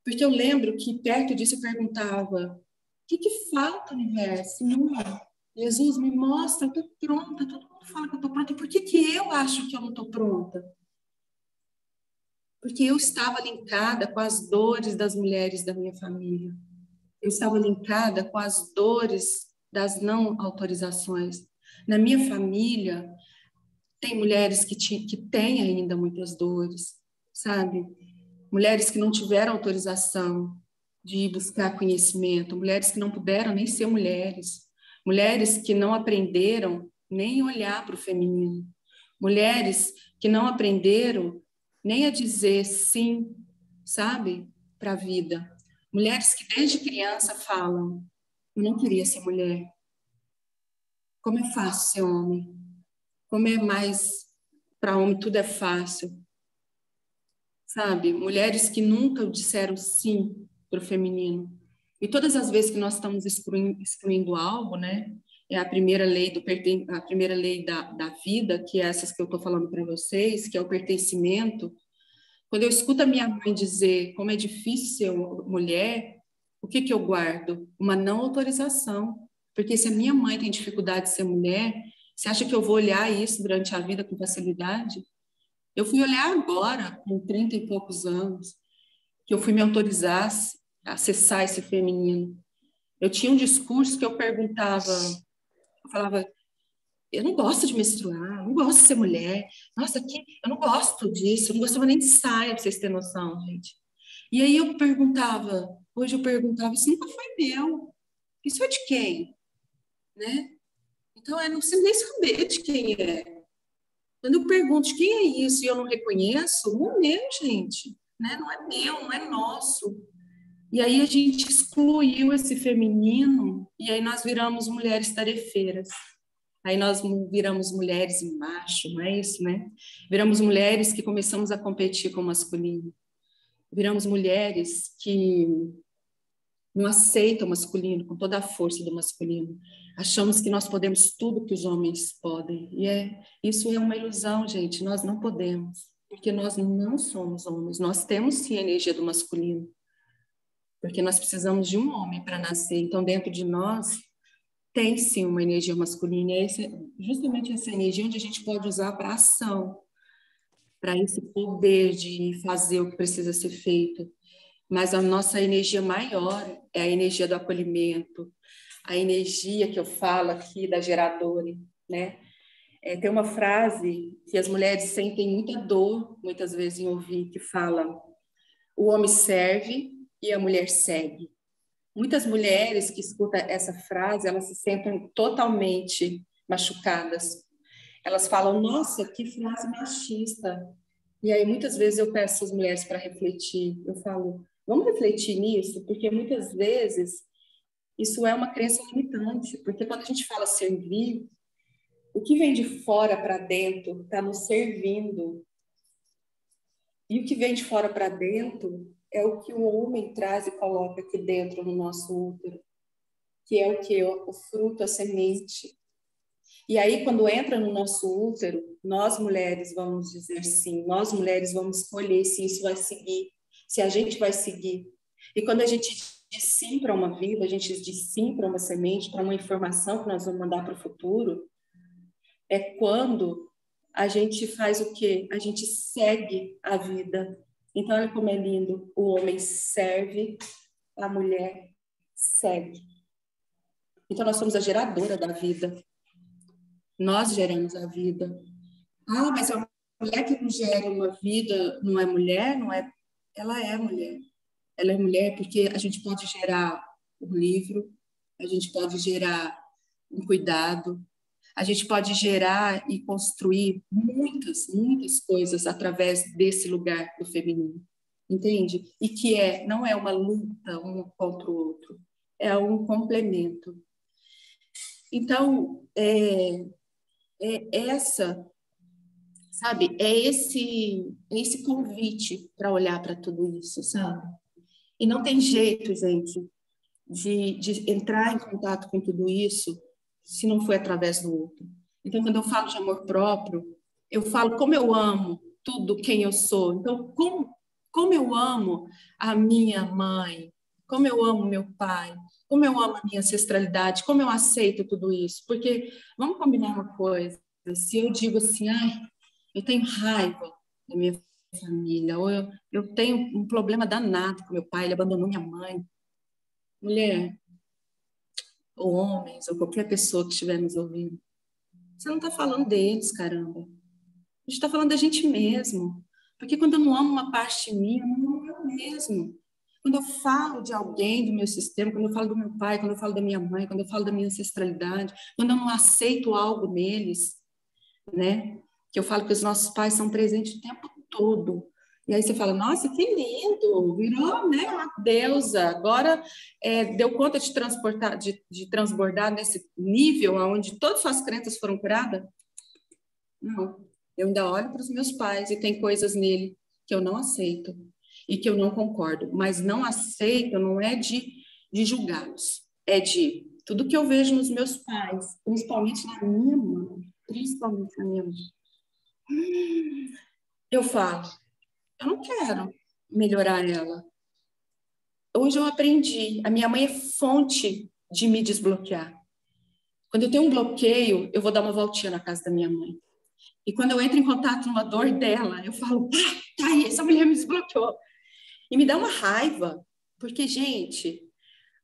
Porque eu lembro que perto disso eu perguntava, o que falta, universo? Jesus, me mostra, eu estou pronta, todo mundo fala que eu estou pronta, e por que eu acho que eu não estou pronta? Porque eu estava linkada com as dores das mulheres da minha família. Eu estava linkada com as dores das não autorizações. Na minha família, tem mulheres que têm ainda muitas dores, sabe? Mulheres que não tiveram autorização de ir buscar conhecimento, mulheres que não puderam nem ser mulheres, mulheres que não aprenderam nem olhar para o feminino, mulheres que não aprenderam nem a dizer sim, sabe, para a vida. Mulheres que desde criança falam, eu não queria ser mulher, Como é fácil ser homem. Como é mais... Para homem tudo é fácil. Sabe? Mulheres que nunca disseram sim para o feminino. E todas as vezes que nós estamos excluindo algo, né? É a primeira lei da vida, que é essas que eu estou falando para vocês, que é o pertencimento. Quando eu escuto a minha mãe dizer como é difícil ser mulher, o que eu guardo? Uma não autorização. Porque se a minha mãe tem dificuldade de ser mulher, você acha que eu vou olhar isso durante a vida com facilidade? Eu fui olhar agora, com 30 e poucos anos, que eu fui me autorizar a acessar esse feminino. Eu tinha um discurso que eu perguntava, eu falava, eu não gosto de menstruar, eu não gosto de ser mulher, nossa, eu não gosto disso, eu não gostava nem de saia, para vocês terem noção, gente. E aí hoje eu perguntava, isso nunca foi meu, isso é de quem? Né? Então, eu não preciso nem saber de quem é. Quando eu pergunto de quem é isso e eu não reconheço, não é meu, gente, né? Não é meu, não é nosso. E aí a gente excluiu esse feminino e aí nós viramos mulheres tarefeiras. Aí nós viramos mulheres macho, não é isso, né? Viramos mulheres que começamos a competir com o masculino. Viramos mulheres que não aceitam o masculino com toda a força do masculino. Achamos que nós podemos tudo que os homens podem. E isso é uma ilusão, gente. Nós não podemos, porque nós não somos homens. Nós temos sim a energia do masculino, porque nós precisamos de um homem para nascer. Então, dentro de nós tem sim uma energia masculina. E justamente essa energia onde a gente pode usar para ação, para esse poder de fazer o que precisa ser feito. Mas a nossa energia maior é a energia do acolhimento, a energia que eu falo aqui da geradora, né? Tem uma frase que as mulheres sentem muita dor, muitas vezes, em ouvir, que fala: o homem serve e a mulher segue. Muitas mulheres que escutam essa frase, elas se sentem totalmente machucadas. Elas falam, nossa, que frase machista. E aí, muitas vezes, eu peço às mulheres para refletir. Eu falo, vamos refletir nisso? Porque, muitas vezes, isso é uma crença limitante. Porque quando a gente fala servir, o que vem de fora para dentro está nos servindo. E o que vem de fora para dentro é o que o homem traz e coloca aqui dentro no nosso útero. Que é o que? O fruto, a semente. E aí, quando entra no nosso útero, nós mulheres vamos dizer sim, nós mulheres vamos escolher se isso vai seguir, se a gente vai seguir. E quando a gente diz sim para uma vida, a gente diz sim para uma semente, para uma informação que nós vamos mandar para o futuro, é quando a gente faz o quê? A gente segue a vida. Então, olha como é lindo. O homem serve, a mulher segue. Então, nós somos a geradora da vida. Nós geramos a vida. Ah, mas a mulher que não gera uma vida não é mulher? Não é? Ela é mulher. Ela é mulher porque a gente pode gerar um livro, a gente pode gerar um cuidado, a gente pode gerar e construir muitas, muitas coisas através desse lugar do feminino. Entende? E que não é uma luta um contra o outro, é um complemento. Então, sabe, esse convite para olhar para tudo isso, sabe? E não tem jeito, gente, de entrar em contato com tudo isso se não for através do outro. Então, quando eu falo de amor próprio, eu falo como eu amo tudo quem eu sou. Então, como eu amo a minha mãe, como eu amo meu pai, como eu amo a minha ancestralidade, como eu aceito tudo isso. Porque, vamos combinar uma coisa, se eu digo assim, eu tenho raiva da minha família, ou eu tenho um problema danado com meu pai, ele abandonou minha mãe. Mulher, ou homens, ou qualquer pessoa que estiver nos ouvindo, você não está falando deles, caramba. A gente está falando da gente mesmo. Porque quando eu não amo uma parte minha, eu não amo eu mesmo. Quando eu falo de alguém do meu sistema, quando eu falo do meu pai, quando eu falo da minha mãe, quando eu falo da minha ancestralidade, quando eu não aceito algo neles, né? Que eu falo que os nossos pais são presentes o tempo todo. E aí você fala, nossa, que lindo, virou, né, uma deusa. Agora deu conta de transportar, de transbordar nesse nível onde todas suas crenças foram curadas? Não. Eu ainda olho para os meus pais e tem coisas nele que eu não aceito e que eu não concordo. Mas não aceito não é de julgá-los. É de tudo que eu vejo nos meus pais, principalmente na minha mãe, eu falo, eu não quero melhorar ela. Hoje eu aprendi, a minha mãe é fonte de me desbloquear. Quando eu tenho um bloqueio, eu vou dar uma voltinha na casa da minha mãe. E quando eu entro em contato com a dor dela, eu falo, tá aí, essa mulher me desbloqueou. E me dá uma raiva, porque, gente,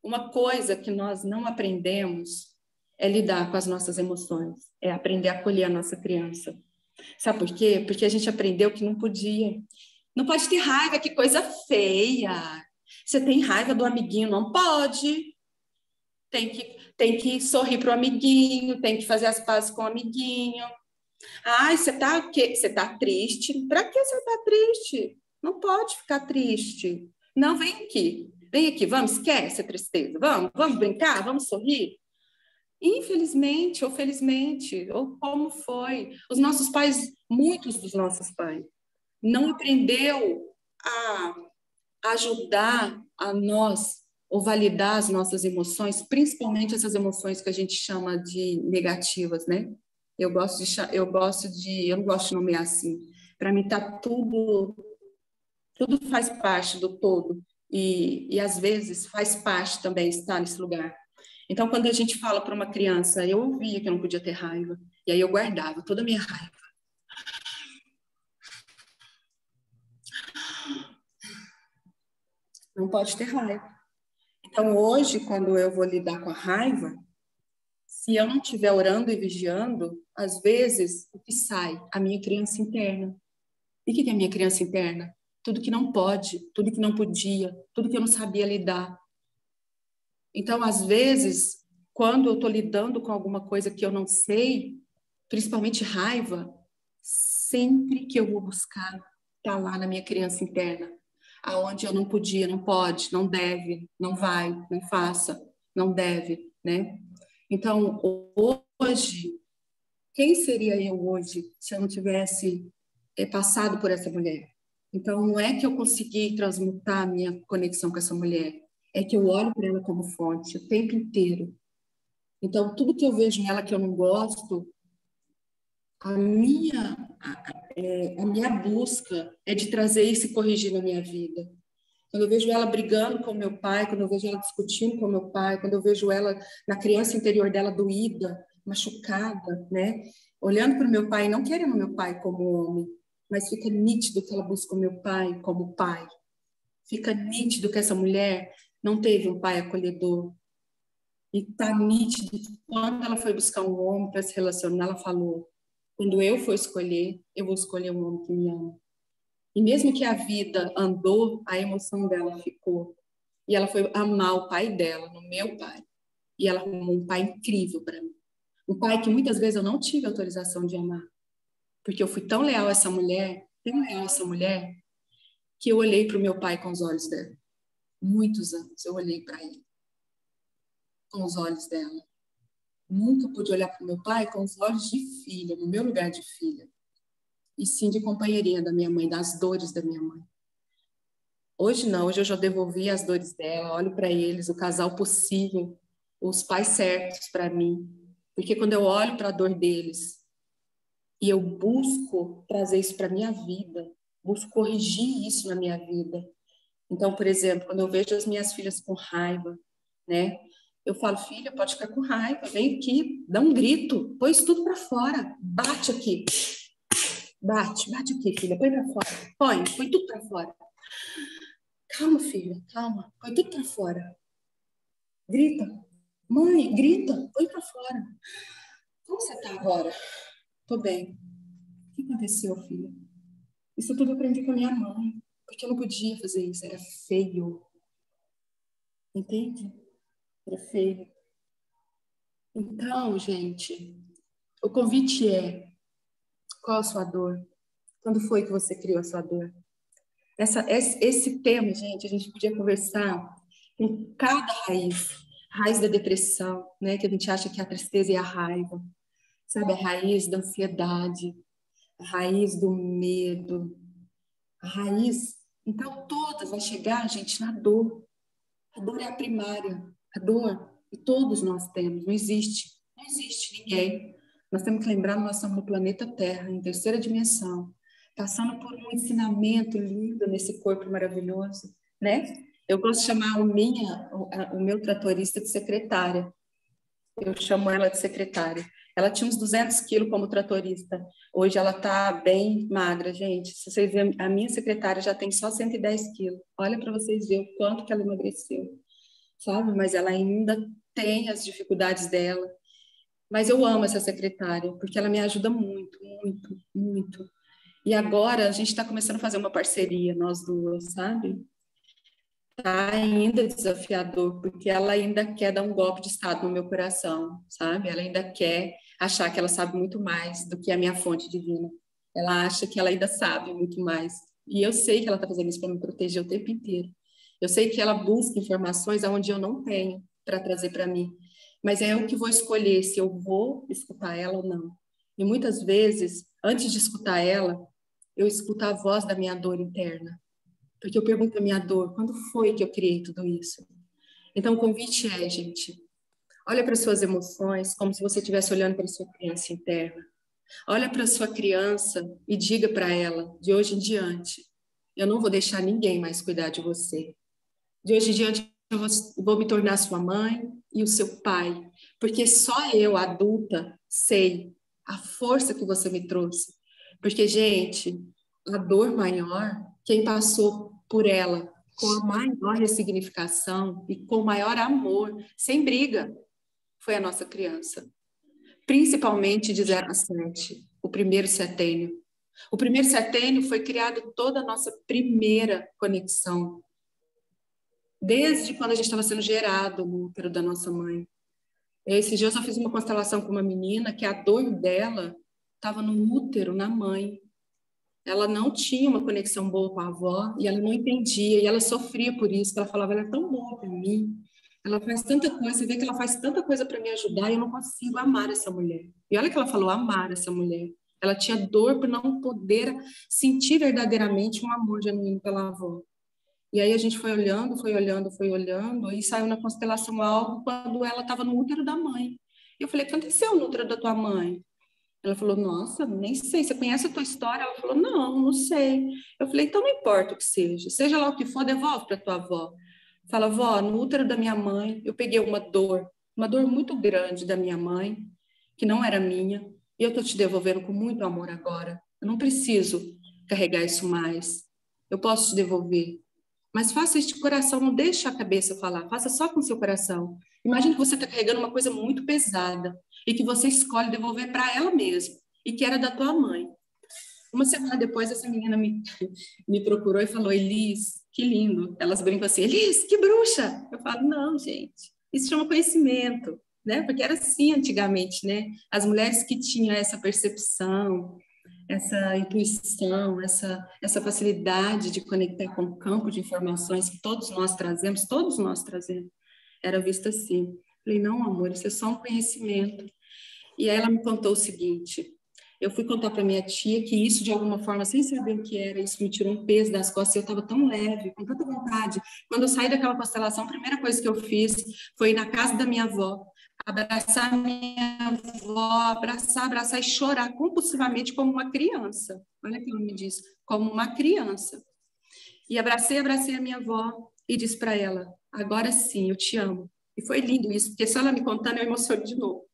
uma coisa que nós não aprendemos é lidar com as nossas emoções, é aprender a acolher a nossa criança. Sabe por quê? Porque a gente aprendeu que não podia. Não pode ter raiva, que coisa feia. Você tem raiva do amiguinho, não pode. Tem que sorrir para o amiguinho, tem que fazer as pazes com o amiguinho. Ai, você tá o quê? Você tá triste? Para que você tá triste? Não pode ficar triste. Não, vem aqui, vamos, esquece a tristeza. Vamos brincar, vamos sorrir. Infelizmente, ou felizmente, ou como foi, os nossos pais, muitos dos nossos pais, não aprendeu a ajudar a nós ou validar as nossas emoções, principalmente essas emoções que a gente chama de negativas, né? Eu não gosto de nomear assim. Para mim tá tudo faz parte do todo e às vezes faz parte também estar nesse lugar. Então, quando a gente fala para uma criança, eu ouvia que eu não podia ter raiva, e aí eu guardava toda a minha raiva. Não pode ter raiva. Então, hoje, quando eu vou lidar com a raiva, se eu não estiver orando e vigiando, às vezes o que sai? A minha criança interna. E o que é a minha criança interna? Tudo que não pode, tudo que não podia, tudo que eu não sabia lidar. Então, às vezes, quando eu estou lidando com alguma coisa que eu não sei, principalmente raiva, sempre que eu vou buscar, está lá na minha criança interna, aonde eu não podia, não pode, não deve, não vai, não faça, não deve, né? Então, hoje, quem seria eu hoje se eu não tivesse passado por essa mulher? Então, não é que eu consegui transmutar a minha conexão com essa mulher, é que eu olho para ela como fonte o tempo inteiro. Então, tudo que eu vejo nela que eu não gosto, a minha busca é de trazer isso e corrigir na minha vida. Quando eu vejo ela brigando com meu pai, quando eu vejo ela discutindo com meu pai, quando eu vejo ela na criança interior dela doída, machucada, né? Olhando para o meu pai, não querendo meu pai como homem, mas fica nítido que ela busca o meu pai como pai. Fica nítido que essa mulher não teve um pai acolhedor. E tá nítido que quando ela foi buscar um homem para se relacionar, ela falou: quando eu for escolher, eu vou escolher um homem que me ama. E mesmo que a vida andou, a emoção dela ficou. E ela foi amar o pai dela, no meu pai. E ela arrumou um pai incrível para mim. Um pai que muitas vezes eu não tive autorização de amar. Porque eu fui tão leal a essa mulher, que eu olhei para o meu pai com os olhos dela. Muitos anos eu olhei para ele com os olhos dela. Nunca pude olhar para o meu pai com os olhos de filha, no meu lugar de filha. E sim de companheirinha da minha mãe, das dores da minha mãe. Hoje não, hoje eu já devolvi as dores dela, olho para eles, o casal possível, os pais certos para mim. Porque quando eu olho para a dor deles e eu busco trazer isso para minha vida, busco corrigir isso na minha vida. Então, por exemplo, quando eu vejo as minhas filhas com raiva, né? Eu falo, filha, pode ficar com raiva, vem aqui, dá um grito, põe isso tudo para fora, bate aqui. Bate aqui, filha, põe para fora. Põe tudo para fora. Calma, filha, calma. Põe tudo para fora. Grita. Mãe, grita. Põe para fora. Como você tá agora? Tô bem. O que aconteceu, filha? Isso tudo eu aprendi com a minha mãe. Porque eu não podia fazer isso. Era feio. Entende? Era feio. Então, gente, o convite é: qual a sua dor? Quando foi que você criou a sua dor? Esse tema, gente, a gente podia conversar com cada raiz. A raiz da depressão, né? Que a gente acha que é a tristeza e a raiva. Sabe? A raiz da ansiedade, a raiz do medo, a raiz... Então, todas vai chegar, gente, na dor. A dor é a primária. A dor, e todos nós temos. Não existe ninguém. Nós temos que lembrar que nós estamos no planeta Terra, em terceira dimensão, passando por um ensinamento lindo nesse corpo maravilhoso, né? Eu gosto de chamar o meu tratorista de secretária. Eu chamo ela de secretária. Ela tinha uns 200 quilos como tratorista. Hoje ela está bem magra, gente. Se vocês verem, a minha secretária já tem só 110 quilos. Olha para vocês verem o quanto que ela emagreceu, sabe? Mas ela ainda tem as dificuldades dela. Mas eu amo essa secretária, porque ela me ajuda muito, muito, muito. E agora a gente está começando a fazer uma parceria, nós duas, sabe? Tá ainda desafiador, porque ela ainda quer dar um golpe de estado no meu coração, sabe? Ela ainda quer achar que ela sabe muito mais do que a minha fonte divina. Ela acha que ela ainda sabe muito mais. E eu sei que ela está fazendo isso para me proteger o tempo inteiro. Eu sei que ela busca informações onde eu não tenho para trazer para mim. Mas é eu que vou escolher se eu vou escutar ela ou não. E muitas vezes, antes de escutar ela, eu escuto a voz da minha dor interna. Porque eu pergunto a minha dor, quando foi que eu criei tudo isso? Então, o convite é, gente, olha para suas emoções como se você estivesse olhando para a sua criança interna. Olha para a sua criança e diga para ela, de hoje em diante, eu não vou deixar ninguém mais cuidar de você. De hoje em diante, eu vou me tornar sua mãe e o seu pai. Porque só eu, adulta, sei a força que você me trouxe. Porque, gente, a dor maior, quem passou por ela com a maior ressignificação e com o maior amor, sem briga, foi a nossa criança. Principalmente de 0 a 7, o primeiro setênio. O primeiro setênio foi criado toda a nossa primeira conexão. Desde quando a gente estava sendo gerado no útero da nossa mãe. Esses dias eu fiz uma constelação com uma menina que a dor dela estava no útero, na mãe. Ela não tinha uma conexão boa com a avó e ela não entendia, e ela sofria por isso. Ela falava, ela é tão boa para mim, ela faz tanta coisa, você vê que ela faz tanta coisa para me ajudar e eu não consigo amar essa mulher. E olha que ela falou, amar essa mulher. Ela tinha dor por não poder sentir verdadeiramente um amor genuíno pela avó. E aí a gente foi olhando, e saiu na constelação algo quando ela estava no útero da mãe. E eu falei, o que aconteceu no útero da tua mãe? Ela falou, nossa, nem sei, você conhece a tua história? Ela falou, não sei. Eu falei, então não importa o que seja lá o que for, devolve para tua avó. Fala, avó, no útero da minha mãe, eu peguei uma dor muito grande da minha mãe, que não era minha, e eu estou te devolvendo com muito amor agora. Eu não preciso carregar isso mais. Eu posso te devolver. Mas faça isso de coração, não deixe a cabeça falar, faça só com o seu coração. Imagina que você está carregando uma coisa muito pesada e que você escolhe devolver para ela mesma e que era da tua mãe. Uma semana depois, essa menina me procurou e falou, Elis, que lindo. Elas brincam assim, Elis, que bruxa. Eu falo, não, gente, isso chama conhecimento, né? Porque era assim antigamente, né? As mulheres que tinham essa percepção, essa intuição, essa facilidade de conectar com o campo de informações que todos nós trazemos, era visto assim. Falei, não, amor, isso é só um conhecimento. E aí ela me contou o seguinte, eu fui contar para minha tia que isso, de alguma forma, sem saber o que era, isso me tirou um peso das costas, eu estava tão leve, com tanta vontade. Quando eu saí daquela constelação, a primeira coisa que eu fiz foi ir na casa da minha avó, abraçar minha avó, abraçar e chorar compulsivamente como uma criança. Olha o que ela me disse, como uma criança. E abracei a minha avó e disse para ela, agora sim, eu te amo. E foi lindo isso, porque só ela me contando, eu emociono de novo.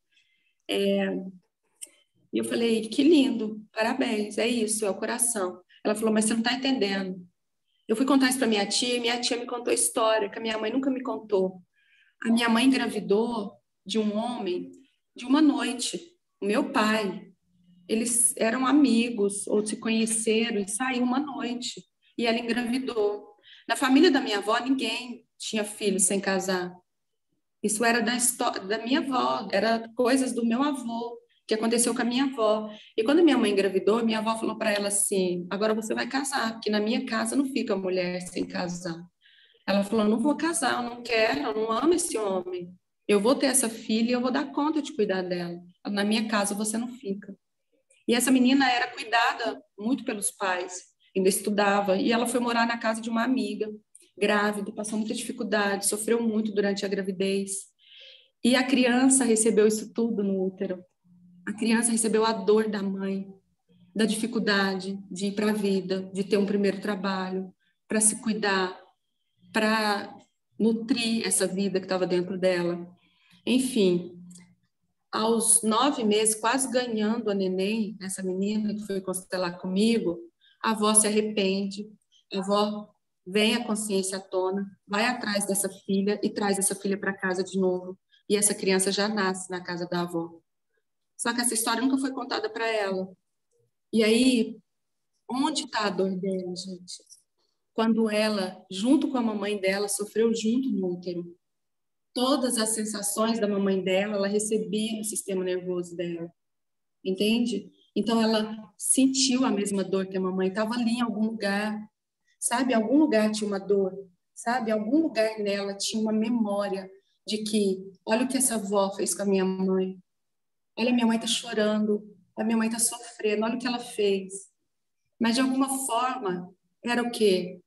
E eu falei, que lindo, parabéns, é isso, é o coração. Ela falou, mas você não está entendendo. Eu fui contar isso para minha tia, e minha tia me contou a história que a minha mãe nunca me contou. A minha mãe engravidou de um homem de uma noite, o meu pai. Eles eram amigos, ou se conheceram, e saíram uma noite. E ela engravidou. Na família da minha avó, ninguém tinha filho sem casar. Isso era da minha avó, era coisas do meu avô. que aconteceu com a minha avó. E quando minha mãe engravidou, minha avó falou para ela assim: agora você vai casar, porque na minha casa não fica mulher sem casar. Ela falou: não vou casar, eu não quero, eu não amo esse homem. Eu vou ter essa filha e eu vou dar conta de cuidar dela. Na minha casa você não fica. E essa menina era cuidada muito pelos pais, ainda estudava, e ela foi morar na casa de uma amiga, grávida, passou muita dificuldade, sofreu muito durante a gravidez. E a criança recebeu isso tudo no útero. A criança recebeu a dor da mãe, da dificuldade de ir para a vida, de ter um primeiro trabalho, para se cuidar, para nutrir essa vida que estava dentro dela. Enfim, aos 9 meses, quase ganhando a neném, essa menina que foi constelar comigo, a avó se arrepende, a avó vem a consciência à tona, vai atrás dessa filha e traz essa filha para casa de novo. E essa criança já nasce na casa da avó. Só que essa história nunca foi contada para ela. E aí, onde está a dor dela, gente? Quando ela, junto com a mamãe dela, sofreu junto no útero. Todas as sensações da mamãe dela, ela recebia no sistema nervoso dela. Entende? Então, ela sentiu a mesma dor que a mamãe. Estava ali em algum lugar. Sabe? Em algum lugar tinha uma dor. Sabe? Em algum lugar nela tinha uma memória de que, olha o que essa avó fez com a minha mãe. Olha, minha mãe está chorando. A minha mãe está sofrendo. Olha o que ela fez. Mas, de alguma forma, era o quê?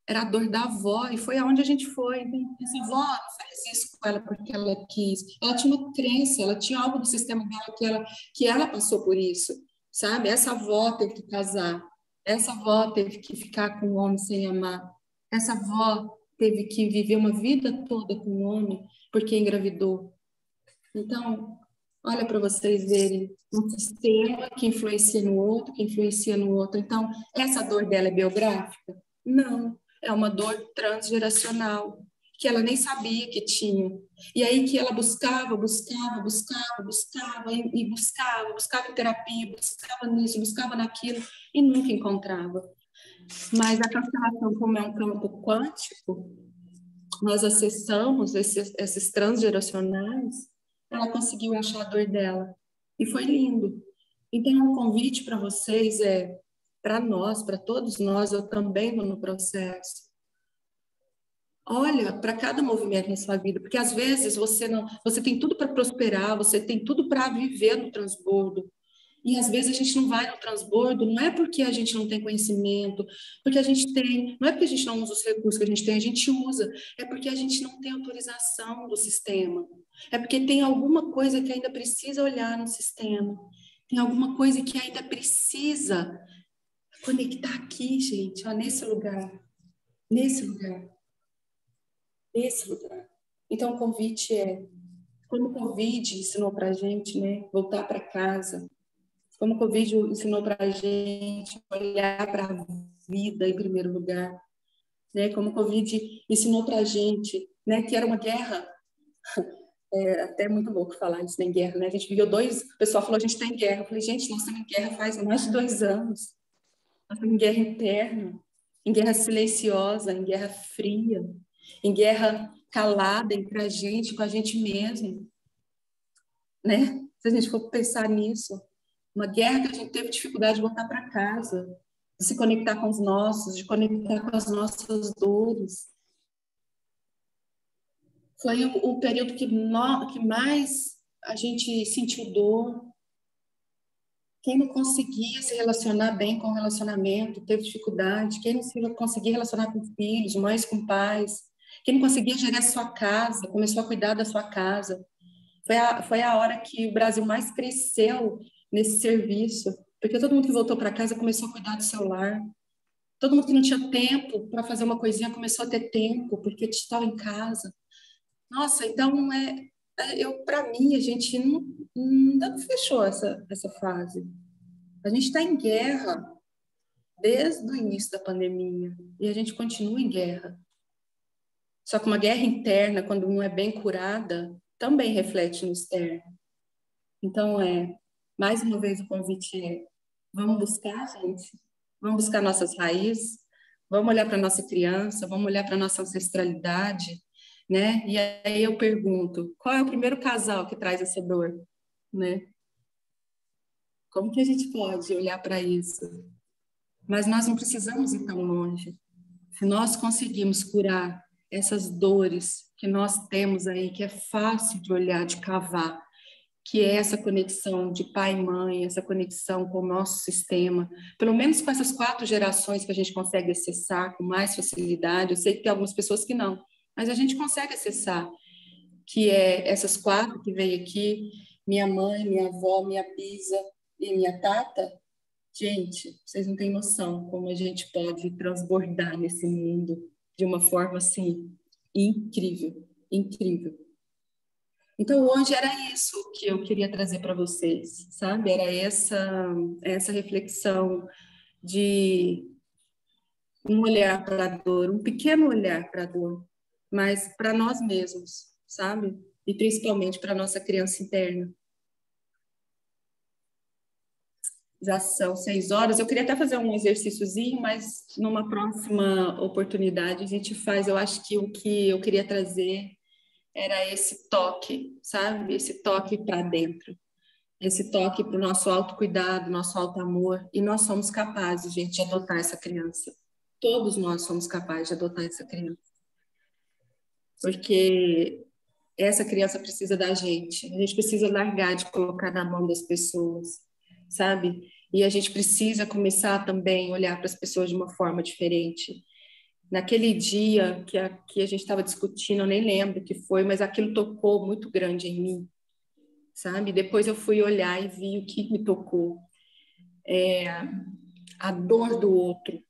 Era a dor da avó, e foi aonde a gente foi. Essa avó não fez isso com ela porque ela quis. Ela tinha uma crença, ela tinha algo do sistema dela que ela passou por isso, sabe? Essa avó teve que casar. Essa avó teve que ficar com um homem sem amar. Essa avó teve que viver uma vida toda com um homem porque engravidou. Então, olha para vocês verem, um sistema que influencia no outro, que influencia no outro. Então, essa dor dela é biográfica? Não, é uma dor transgeracional, que ela nem sabia que tinha. E aí que ela buscava buscava em terapia, buscava nisso, buscava naquilo, e nunca encontrava. Mas a constelação, como é um campo quântico, nós acessamos esses transgeracionais, ela conseguiu achar a dor dela. E foi lindo. Então, um convite para vocês é, para nós, para todos nós, eu também estou no processo. Olha para cada movimento na sua vida, porque às vezes você tem tudo para prosperar, você tem tudo para viver no transbordo. E às vezes a gente não vai no transbordo, não é porque a gente não tem conhecimento, porque a gente tem, não é porque a gente não usa os recursos que a gente usa, é porque a gente não tem autorização do sistema. É porque tem alguma coisa que ainda precisa olhar no sistema. Tem alguma coisa que ainda precisa conectar aqui, gente, ó, nesse lugar. Nesse lugar. Nesse lugar. Então o convite é, como o Covid ensinou para a gente, né, voltar para casa, como o Covid ensinou para a gente olhar para a vida em primeiro lugar, né? Como o Covid ensinou para a gente, né, que era uma guerra. É até muito louco falar isso, né, em guerra, né? A gente viveu o pessoal falou, a gente está em guerra. Eu falei, gente, nós estamos em guerra faz mais de 2 anos. Nós estamos em guerra interna, em guerra silenciosa, em guerra fria, em guerra calada entre a gente, com a gente mesmo, né? Se a gente for pensar nisso, uma guerra que a gente teve dificuldade de voltar para casa, de se conectar com os nossos, de conectar com as nossas dores. Foi o período que mais a gente sentiu dor. Quem não conseguia se relacionar bem com o relacionamento, teve dificuldade. Quem não conseguia relacionar com filhos, mães com pais. Quem não conseguia gerir a sua casa, começou a cuidar da sua casa. Foi a hora que o Brasil mais cresceu nesse serviço, porque todo mundo que voltou para casa começou a cuidar do seu lar. Todo mundo que não tinha tempo para fazer uma coisinha começou a ter tempo, porque estava em casa. Nossa, então para mim, a gente ainda não fechou essa fase. A gente está em guerra desde o início da pandemia e a gente continua em guerra. Só que uma guerra interna, quando não é bem curada, também reflete no externo. Então, mais uma vez o convite é, vamos buscar, gente, vamos buscar nossas raízes, vamos olhar para a nossa criança, vamos olhar para a nossa ancestralidade, né? E aí eu pergunto, qual é o primeiro casal que traz essa dor, né? Como que a gente pode olhar para isso? Mas nós não precisamos ir tão longe. Se nós conseguimos curar essas dores que nós temos aí, que é fácil de olhar, de cavar, que é essa conexão de pai e mãe, essa conexão com o nosso sistema, pelo menos com essas 4 gerações que a gente consegue acessar com mais facilidade. Eu sei que tem algumas pessoas que não, mas a gente consegue acessar, que é essas 4 que veio aqui, minha mãe, minha avó, minha bisa e minha tata. Gente, vocês não têm noção como a gente pode transbordar nesse mundo de uma forma assim incrível, incrível. Então, hoje era isso que eu queria trazer para vocês, sabe? Era essa reflexão de um olhar para a dor, um pequeno olhar para a dor, mas para nós mesmos, sabe? E principalmente para a nossa criança interna. Já são 6 horas. Eu queria até fazer um exercíciozinho, mas numa próxima oportunidade a gente faz. Eu acho que o que eu queria trazer era esse toque, sabe? Esse toque para dentro. Esse toque para o nosso autocuidado, nosso auto-amor. E nós somos capazes, gente, de adotar essa criança. Todos nós somos capazes de adotar essa criança. Porque essa criança precisa da gente. A gente precisa largar de colocar na mão das pessoas, sabe? E a gente precisa começar também a olhar para as pessoas de uma forma diferente. Naquele dia que a gente estava discutindo, eu nem lembro o que foi, mas aquilo tocou muito grande em mim, sabe? Depois eu fui olhar e vi o que me tocou. A dor do outro.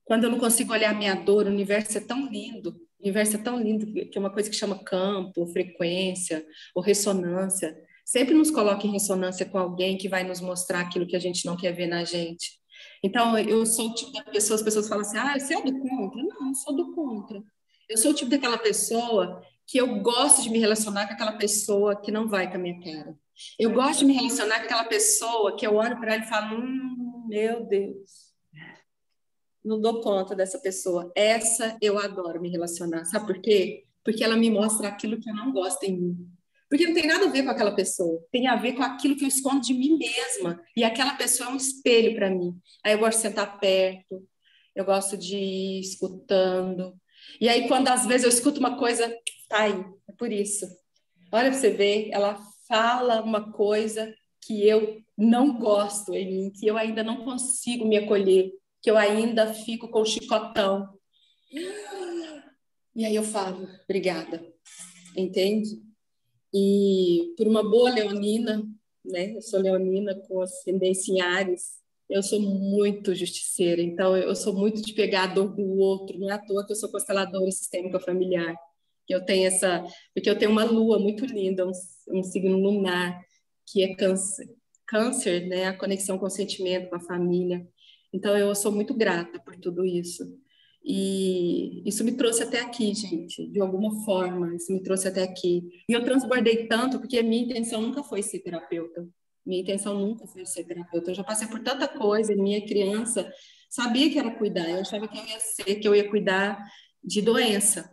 Quando eu não consigo olhar a minha dor, o universo é tão lindo. O universo é tão lindo que é uma coisa que chama campo, ou frequência, ou ressonância. Sempre nos coloca em ressonância com alguém que vai nos mostrar aquilo que a gente não quer ver na gente. Então, eu sou o tipo da pessoa, as pessoas falam assim, você é do contra? Não, não sou do contra. Eu sou o tipo daquela pessoa que eu gosto de me relacionar com aquela pessoa que não vai com a minha cara. Eu gosto de me relacionar com aquela pessoa que eu olho para ela e falo, meu Deus, não dou conta dessa pessoa. Essa eu adoro me relacionar. Sabe por quê? Porque ela me mostra aquilo que eu não gosto em mim. Porque não tem nada a ver com aquela pessoa. Tem a ver com aquilo que eu escondo de mim mesma. E aquela pessoa é um espelho para mim. Aí eu gosto de sentar perto. Eu gosto de ir escutando. E aí, quando às vezes eu escuto uma coisa, tá aí. É por isso. Olha para você ver, ela fala uma coisa que eu não gosto em mim, que eu ainda não consigo me acolher, que eu ainda fico com o chicotão. E aí eu falo, obrigada, entende? E por uma boa leonina, né? Eu sou leonina com ascendência em Áries, eu sou muito justiceira, então eu sou muito de pegar a dor do outro, não é à toa que eu sou consteladora sistêmica familiar, que eu tenho porque eu tenho uma lua muito linda, um signo lunar, que é câncer, né? A conexão com o sentimento, com a família. Então, eu sou muito grata por tudo isso. E isso me trouxe até aqui, gente, de alguma forma, isso me trouxe até aqui. E eu transbordei tanto porque a minha intenção nunca foi ser terapeuta. Minha intenção nunca foi ser terapeuta. Eu já passei por tanta coisa, minha criança sabia que era cuidar. Eu achava que eu ia cuidar de doença,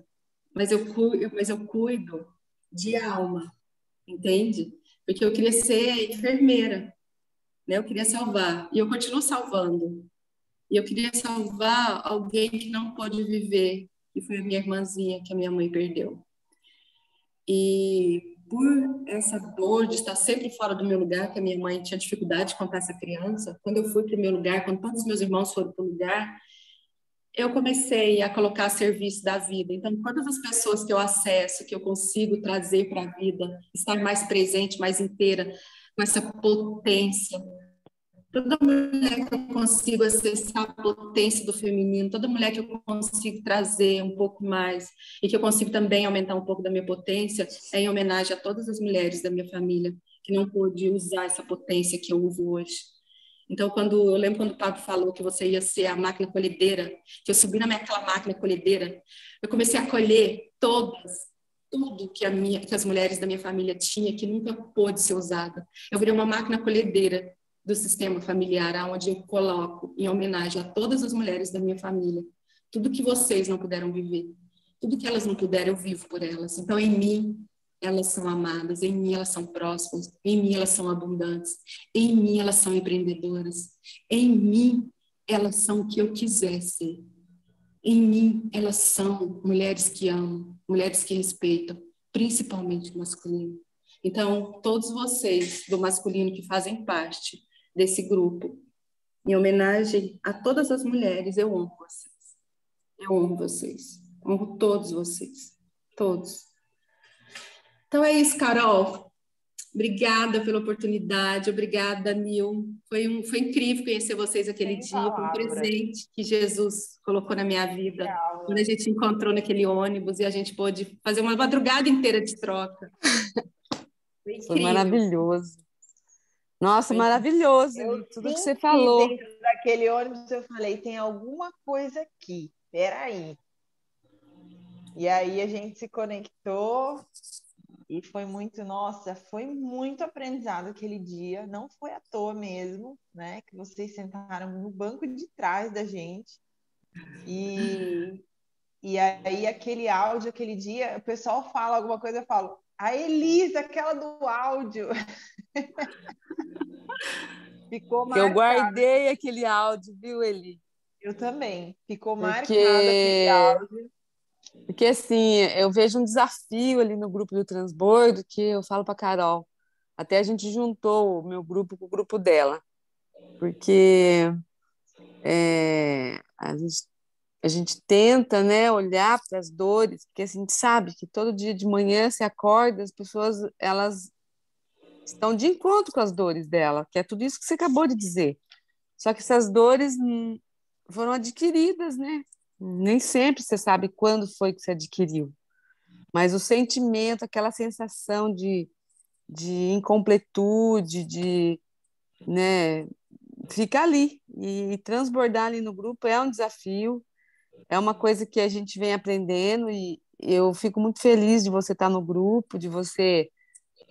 mas eu cuido de alma, entende? Porque eu queria ser enfermeira, né? Eu queria salvar, e eu continuo salvando. E eu queria salvar alguém que não pode viver, que foi a minha irmãzinha, que a minha mãe perdeu. E por essa dor de estar sempre fora do meu lugar, que a minha mãe tinha dificuldade de contar essa criança, quando eu fui para o meu lugar, quando todos os meus irmãos foram para o lugar, eu comecei a colocar a serviço da vida. Então, todas as pessoas que eu acesso, que eu consigo trazer para a vida, estar mais presente, mais inteira, com essa potência. Toda mulher que eu consigo acessar a potência do feminino, toda mulher que eu consigo trazer um pouco mais e que eu consigo também aumentar um pouco da minha potência, é em homenagem a todas as mulheres da minha família que não pôde usar essa potência que eu uso hoje. Então, eu lembro quando o Pablo falou que você ia ser a máquina colhedeira, que eu subi naquela máquina colhedeira, eu comecei a colher tudo que as mulheres da minha família tinham, que nunca pôde ser usada. Eu virei uma máquina colhedeira do sistema familiar, onde eu coloco em homenagem a todas as mulheres da minha família, tudo que vocês não puderam viver, tudo que elas não puderam, eu vivo por elas. Então, em mim, elas são amadas, em mim elas são prósperas, em mim elas são abundantes, em mim elas são empreendedoras, em mim elas são o que eu quiser ser. Em mim, elas são mulheres que amam, mulheres que respeitam, principalmente o masculino. Então, todos vocês do masculino que fazem parte desse grupo, em homenagem a todas as mulheres, eu honro vocês. Eu honro vocês. Honro todos vocês. Todos. Então é isso, Carol. Obrigada pela oportunidade, obrigada, Nil. Foi incrível conhecer vocês aquele dia, foi um presente que Jesus colocou na minha vida. Quando a gente encontrou naquele ônibus e a gente pôde fazer uma madrugada inteira de troca. Foi maravilhoso. Nossa, maravilhoso, tudo que você falou. Dentro daquele ônibus eu falei, tem alguma coisa aqui, peraí. E aí a gente se conectou. E foi muito, nossa, foi muito aprendizado aquele dia, não foi à toa mesmo, né? Que vocês sentaram no banco de trás da gente. E aí aquele áudio, aquele dia, o pessoal fala alguma coisa, eu falo, a Elisa, aquela do áudio. Ficou marcado. Eu guardei aquele áudio, viu, Eli? Eu também. Ficou marcado aquele áudio. Porque, assim, eu vejo um desafio ali no grupo do Transbordo que eu falo para Carol. Até a gente juntou o meu grupo com o grupo dela. Porque a gente tenta, né, olhar para as dores, porque a gente sabe que todo dia de manhã se acorda, as pessoas elas estão de encontro com as dores dela, que é tudo isso que você acabou de dizer. Só que essas dores foram adquiridas, né? Nem sempre você sabe quando foi que você adquiriu, mas o sentimento, aquela sensação de incompletude, né, fica ali, e transbordar ali no grupo é um desafio, é uma coisa que a gente vem aprendendo, e eu fico muito feliz de você estar no grupo, de você,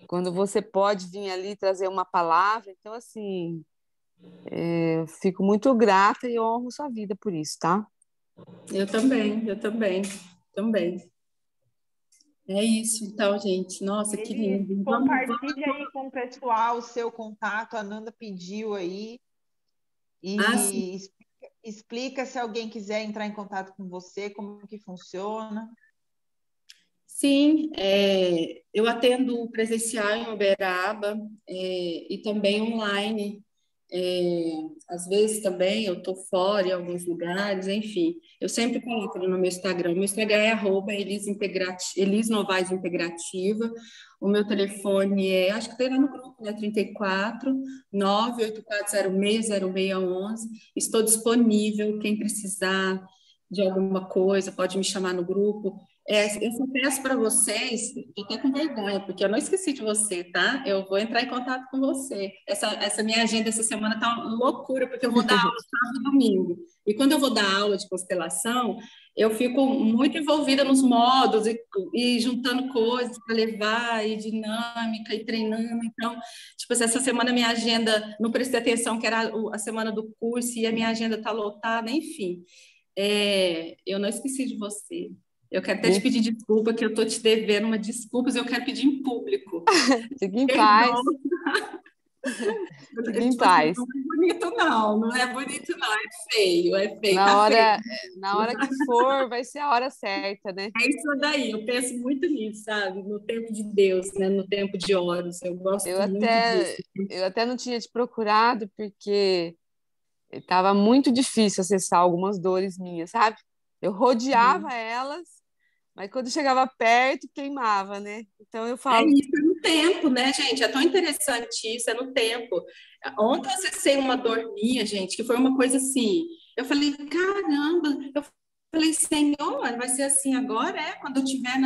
quando você pode vir ali trazer uma palavra. Então, assim, eu fico muito grata e honro sua vida por isso, tá? Eu também. É isso, então, gente. Nossa, que lindo. Compartilha aí com o pessoal o seu contato, a Nanda pediu aí. E explica se alguém quiser entrar em contato com você, como que funciona. Sim, eu atendo presencial em Uberaba e também online. Às vezes também eu estou fora em alguns lugares, enfim. Eu sempre coloco no meu Instagram. Meu Instagram é @Elis Novaes Integrativa. O meu telefone acho que tem lá no grupo, né? 34 984060611. Estou disponível, quem precisar de alguma coisa, pode me chamar no grupo. Eu só peço para vocês, estou até com vergonha, porque eu não esqueci de você, tá? Eu vou entrar em contato com você. Essa minha agenda essa semana tá uma loucura, porque eu vou dar aula sábado e domingo. E quando eu vou dar aula de constelação, eu fico muito envolvida nos modos e juntando coisas para levar, e dinâmica, e treinando. Então, tipo assim, essa semana minha agenda, não prestei atenção que era a semana do curso, e a minha agenda está lotada, enfim. Eu não esqueci de você. Eu quero até te pedir desculpa, que eu estou te devendo uma desculpa, e eu quero pedir em público. Fique em paz. Fique em paz. Não é bonito, não é bonito, não, é feio, Na hora que for, vai ser a hora certa, né? É isso daí, eu penso muito nisso, sabe? No tempo de Deus, né? No tempo de Horus, eu gosto muito disso. Eu até não tinha te procurado, porque estava muito difícil acessar algumas dores minhas, sabe? Eu rodeava elas, mas quando chegava perto, queimava, né? Então eu falo... Isso, é no tempo, né, gente? É tão interessante isso, é no tempo. Ontem eu acessei uma dor minha, gente, que foi uma coisa assim... Eu falei, caramba... Eu falei, Senhor, vai ser assim agora? Quando eu estiver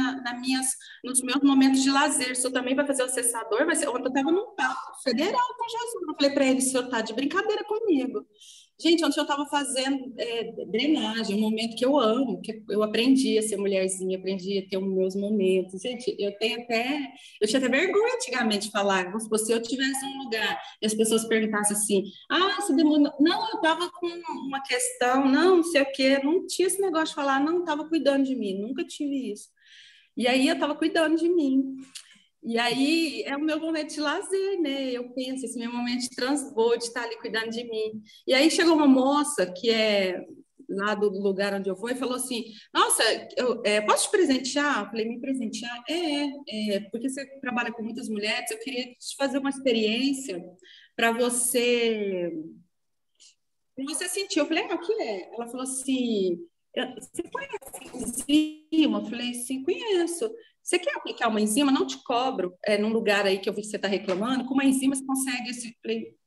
nos meus momentos de lazer, o senhor também vai fazer o acessador? Vai ser... Ontem eu estava num papo federal com Jesus. Eu falei para ele, o senhor está de brincadeira comigo. Gente, ontem eu estava fazendo drenagem, um momento que eu amo, que eu aprendi a ser mulherzinha, aprendi a ter os meus momentos. Gente, eu tinha até vergonha antigamente de falar, se eu tivesse um lugar e as pessoas perguntassem assim, você demorou... Não, eu estava com uma questão, não sei o quê, não tinha esse negócio de falar, não, estava cuidando de mim, nunca tive isso. E aí eu estava cuidando de mim. E aí é o meu momento de lazer, né? Eu penso, esse meu momento de transbordo, de estar ali cuidando de mim. E aí chegou uma moça que é lá do lugar onde eu vou e falou assim: Nossa, posso te presentear? Eu falei: Me presentear? Porque você trabalha com muitas mulheres, eu queria te fazer uma experiência para você sentir. Eu falei: O que é? Ela falou assim: Você conhece enzima? Eu falei: Sim, conheço. Você quer aplicar uma enzima? Não te cobro. Num lugar aí que eu vi que você está reclamando, com uma enzima você consegue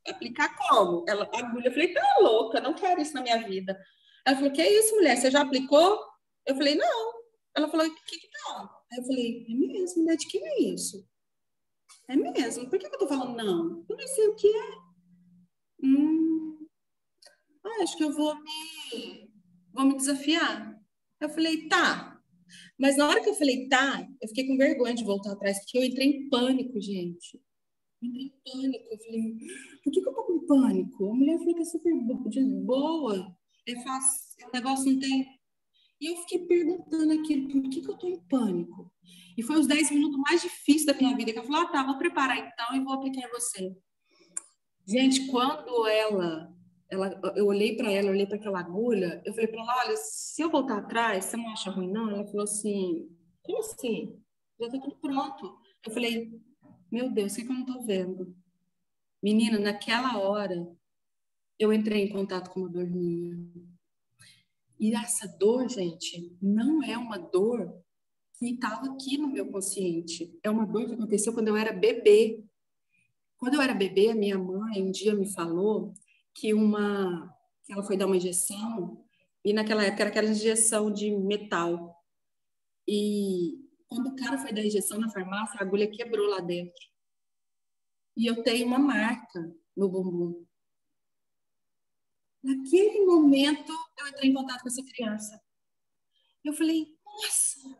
aplicar como? Ela, agulha. Eu falei: Tá louca, não quero isso na minha vida. Ela falou: Que é isso, mulher? Você já aplicou? Eu falei: Não. Ela falou: Que não? Aí eu falei: É mesmo, mulher? De quem é isso? É mesmo? Por que eu tô falando não? Eu não sei o que é. Acho que eu vou me desafiar. Eu falei: Tá. Mas na hora que eu falei, tá, eu fiquei com vergonha de voltar atrás, porque eu entrei em pânico, gente. Eu entrei em pânico. Eu falei: Por que eu tô com pânico? A mulher falou que é super de boa, é fácil, o negócio não tem. E eu fiquei perguntando aquilo: por que eu tô em pânico? E foi os 10 minutos mais difíceis da minha vida, que eu falei: Tá, vou preparar então e vou aplicar em você. Gente, quando eu olhei para ela, eu olhei para aquela agulha, eu falei para ela: Olha, se eu voltar atrás, você não acha ruim, não? Ela falou assim: Como assim? Já tá tudo pronto. Eu falei: Meu Deus, o que eu não tô vendo? Menina, naquela hora, eu entrei em contato com uma dor minha. E essa dor, gente, não é uma dor que estava aqui no meu consciente. É uma dor que aconteceu quando eu era bebê. Quando eu era bebê, a minha mãe um dia me falou que ela foi dar uma injeção, e naquela época era aquela injeção de metal. E quando o cara foi dar a injeção na farmácia, a agulha quebrou lá dentro. E eu tenho uma marca no bumbum. Naquele momento, eu entrei em contato com essa criança. Eu falei: Nossa,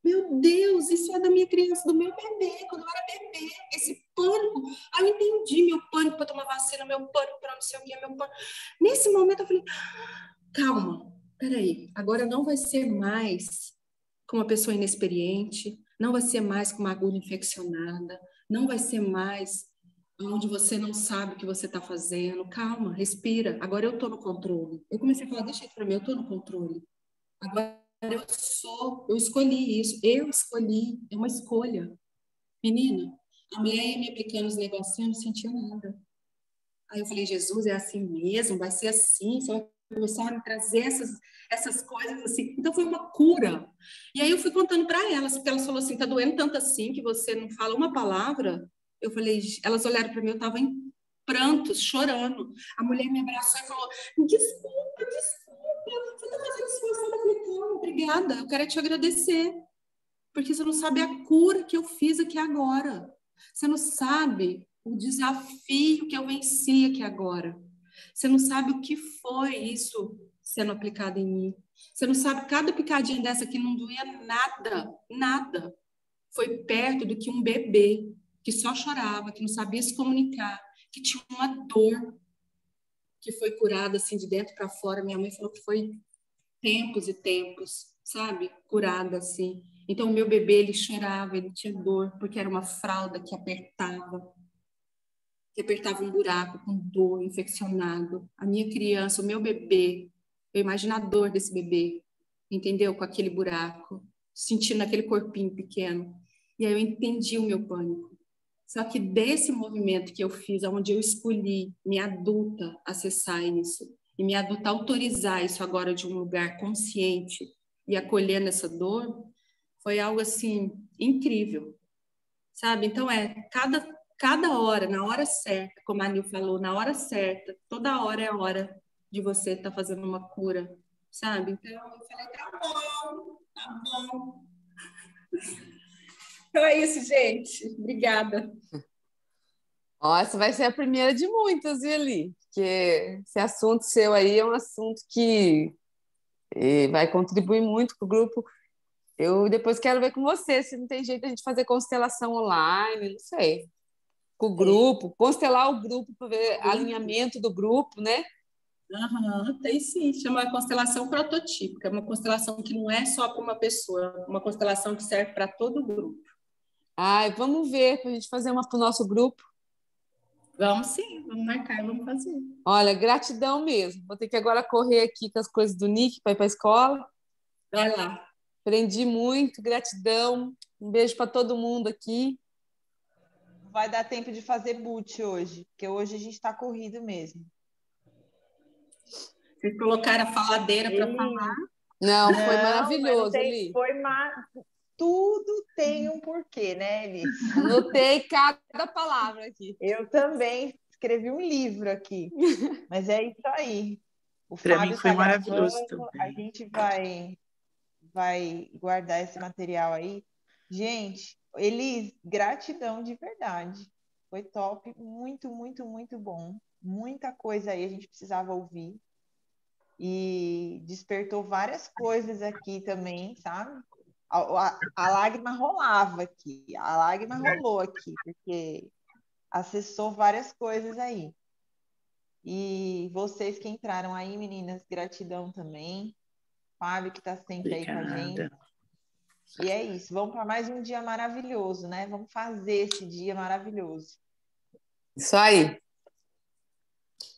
meu Deus, isso é da minha criança, do meu bebê, quando eu era bebê, esse pânico. Aí eu entendi meu pânico para tomar vacina, meu pânico para não sei o que, meu pânico. Nesse momento eu falei: Calma, peraí, agora não vai ser mais com uma pessoa inexperiente, não vai ser mais com uma agulha infeccionada, não vai ser mais onde você não sabe o que você está fazendo. Calma, respira, agora eu estou no controle. Eu comecei a falar: Deixa isso para mim, eu estou no controle. Agora eu escolhi isso, eu escolhi, é uma escolha. Menina, a mulher ia me aplicando os negocinhos, eu não sentia nada. Aí eu falei: Jesus, é assim mesmo? Vai ser assim? Você vai começar a me trazer essas coisas assim? Então foi uma cura. E aí eu fui contando para elas, porque elas falaram assim: Tá doendo tanto assim que você não fala uma palavra? Eu falei, elas olharam para mim, eu estava em prantos, chorando. A mulher me abraçou e falou: Desculpa, você está fazendo esforço. Eu falei: Não, obrigada, eu quero te agradecer, porque você não sabe a cura que eu fiz aqui agora. Você não sabe o desafio que eu venci aqui agora. Você não sabe o que foi isso sendo aplicado em mim. Você não sabe, cada picadinha dessa aqui não doía nada, nada. Foi perto do que um bebê que só chorava, que não sabia se comunicar, que tinha uma dor, que foi curada assim de dentro para fora. Minha mãe falou que foi tempos e tempos, sabe? Curada assim. Então, o meu bebê, ele chorava, ele tinha dor, porque era uma fralda que apertava um buraco com dor, infeccionado. A minha criança, o meu bebê, eu imagino a dor desse bebê, entendeu? Com aquele buraco, sentindo aquele corpinho pequeno. E aí eu entendi o meu pânico. Só que desse movimento que eu fiz, onde eu escolhi minha adulta acessar isso, e minha adulta autorizar isso agora de um lugar consciente e acolhendo essa dor, foi algo assim incrível, sabe? Então cada hora, na hora certa, como a Nil falou, na hora certa, toda hora é a hora de você estar fazendo uma cura, sabe? Então eu falei: Tá bom, tá bom. Então é isso, gente. Obrigada. Ó, essa vai ser a primeira de muitas, viu, Eli? Porque esse assunto seu aí é um assunto que vai contribuir muito para o grupo. Eu depois quero ver com você se não tem jeito de a gente fazer constelação online, não sei. Com o grupo, constelar o grupo para ver alinhamento do grupo, né? Tem sim, chama constelação prototípica, é uma constelação que não é só para uma pessoa, é uma constelação que serve para todo o grupo. Ai, vamos ver, para a gente fazer uma para o nosso grupo. Vamos sim, vamos marcar, vamos fazer. Olha, gratidão mesmo. Vou ter que agora correr aqui com as coisas do Nick para ir para a escola. Vai lá. Aprendi muito, gratidão. Um beijo para todo mundo aqui. Vai dar tempo de fazer boot hoje, porque hoje a gente está corrido mesmo. Vocês colocaram a faladeira para falar? Não, foi Não, maravilhoso, tem, Eli. Tudo tem um porquê, né, Elis? Anotei cada palavra aqui. Eu também escrevi um livro aqui, mas é isso aí. O Para Fábio mim foi está maravilhoso gravando, a também. gente vai guardar esse material aí. Gente, Elis, gratidão de verdade. Foi top, muito, muito, muito bom. Muita coisa aí a gente precisava ouvir. E despertou várias coisas aqui também, sabe? A lágrima rolava aqui, a lágrima rolou aqui, porque acessou várias coisas aí. E vocês que entraram aí, meninas, gratidão também. Fábio, que está sempre aí com a gente. Obrigada. E é isso, vamos para mais um dia maravilhoso, né? Vamos fazer esse dia maravilhoso. Isso aí.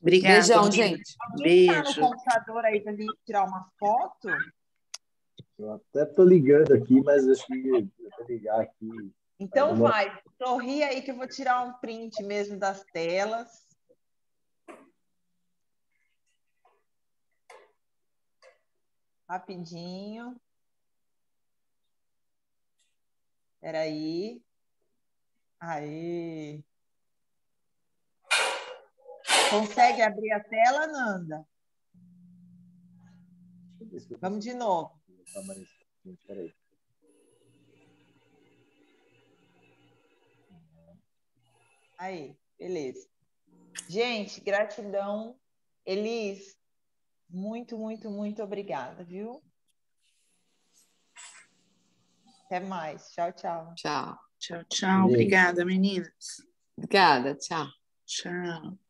Obrigada, Beijão, menina. gente. Alguém está no Beijo. computador aí para a gente tirar uma foto? Eu até estou ligando aqui, mas acho que eu vou ligar aqui. Então vai, sorri aí que eu vou tirar um print mesmo das telas. Rapidinho. Espera aí. Aí. Consegue abrir a tela, Nanda? Vamos de novo. Peraí. Aí, beleza. Gente, gratidão. Elis, muito, muito, muito obrigada, viu? Até mais. Tchau, tchau. Tchau. Tchau, tchau. Obrigada, meninas. Obrigada, tchau. Tchau.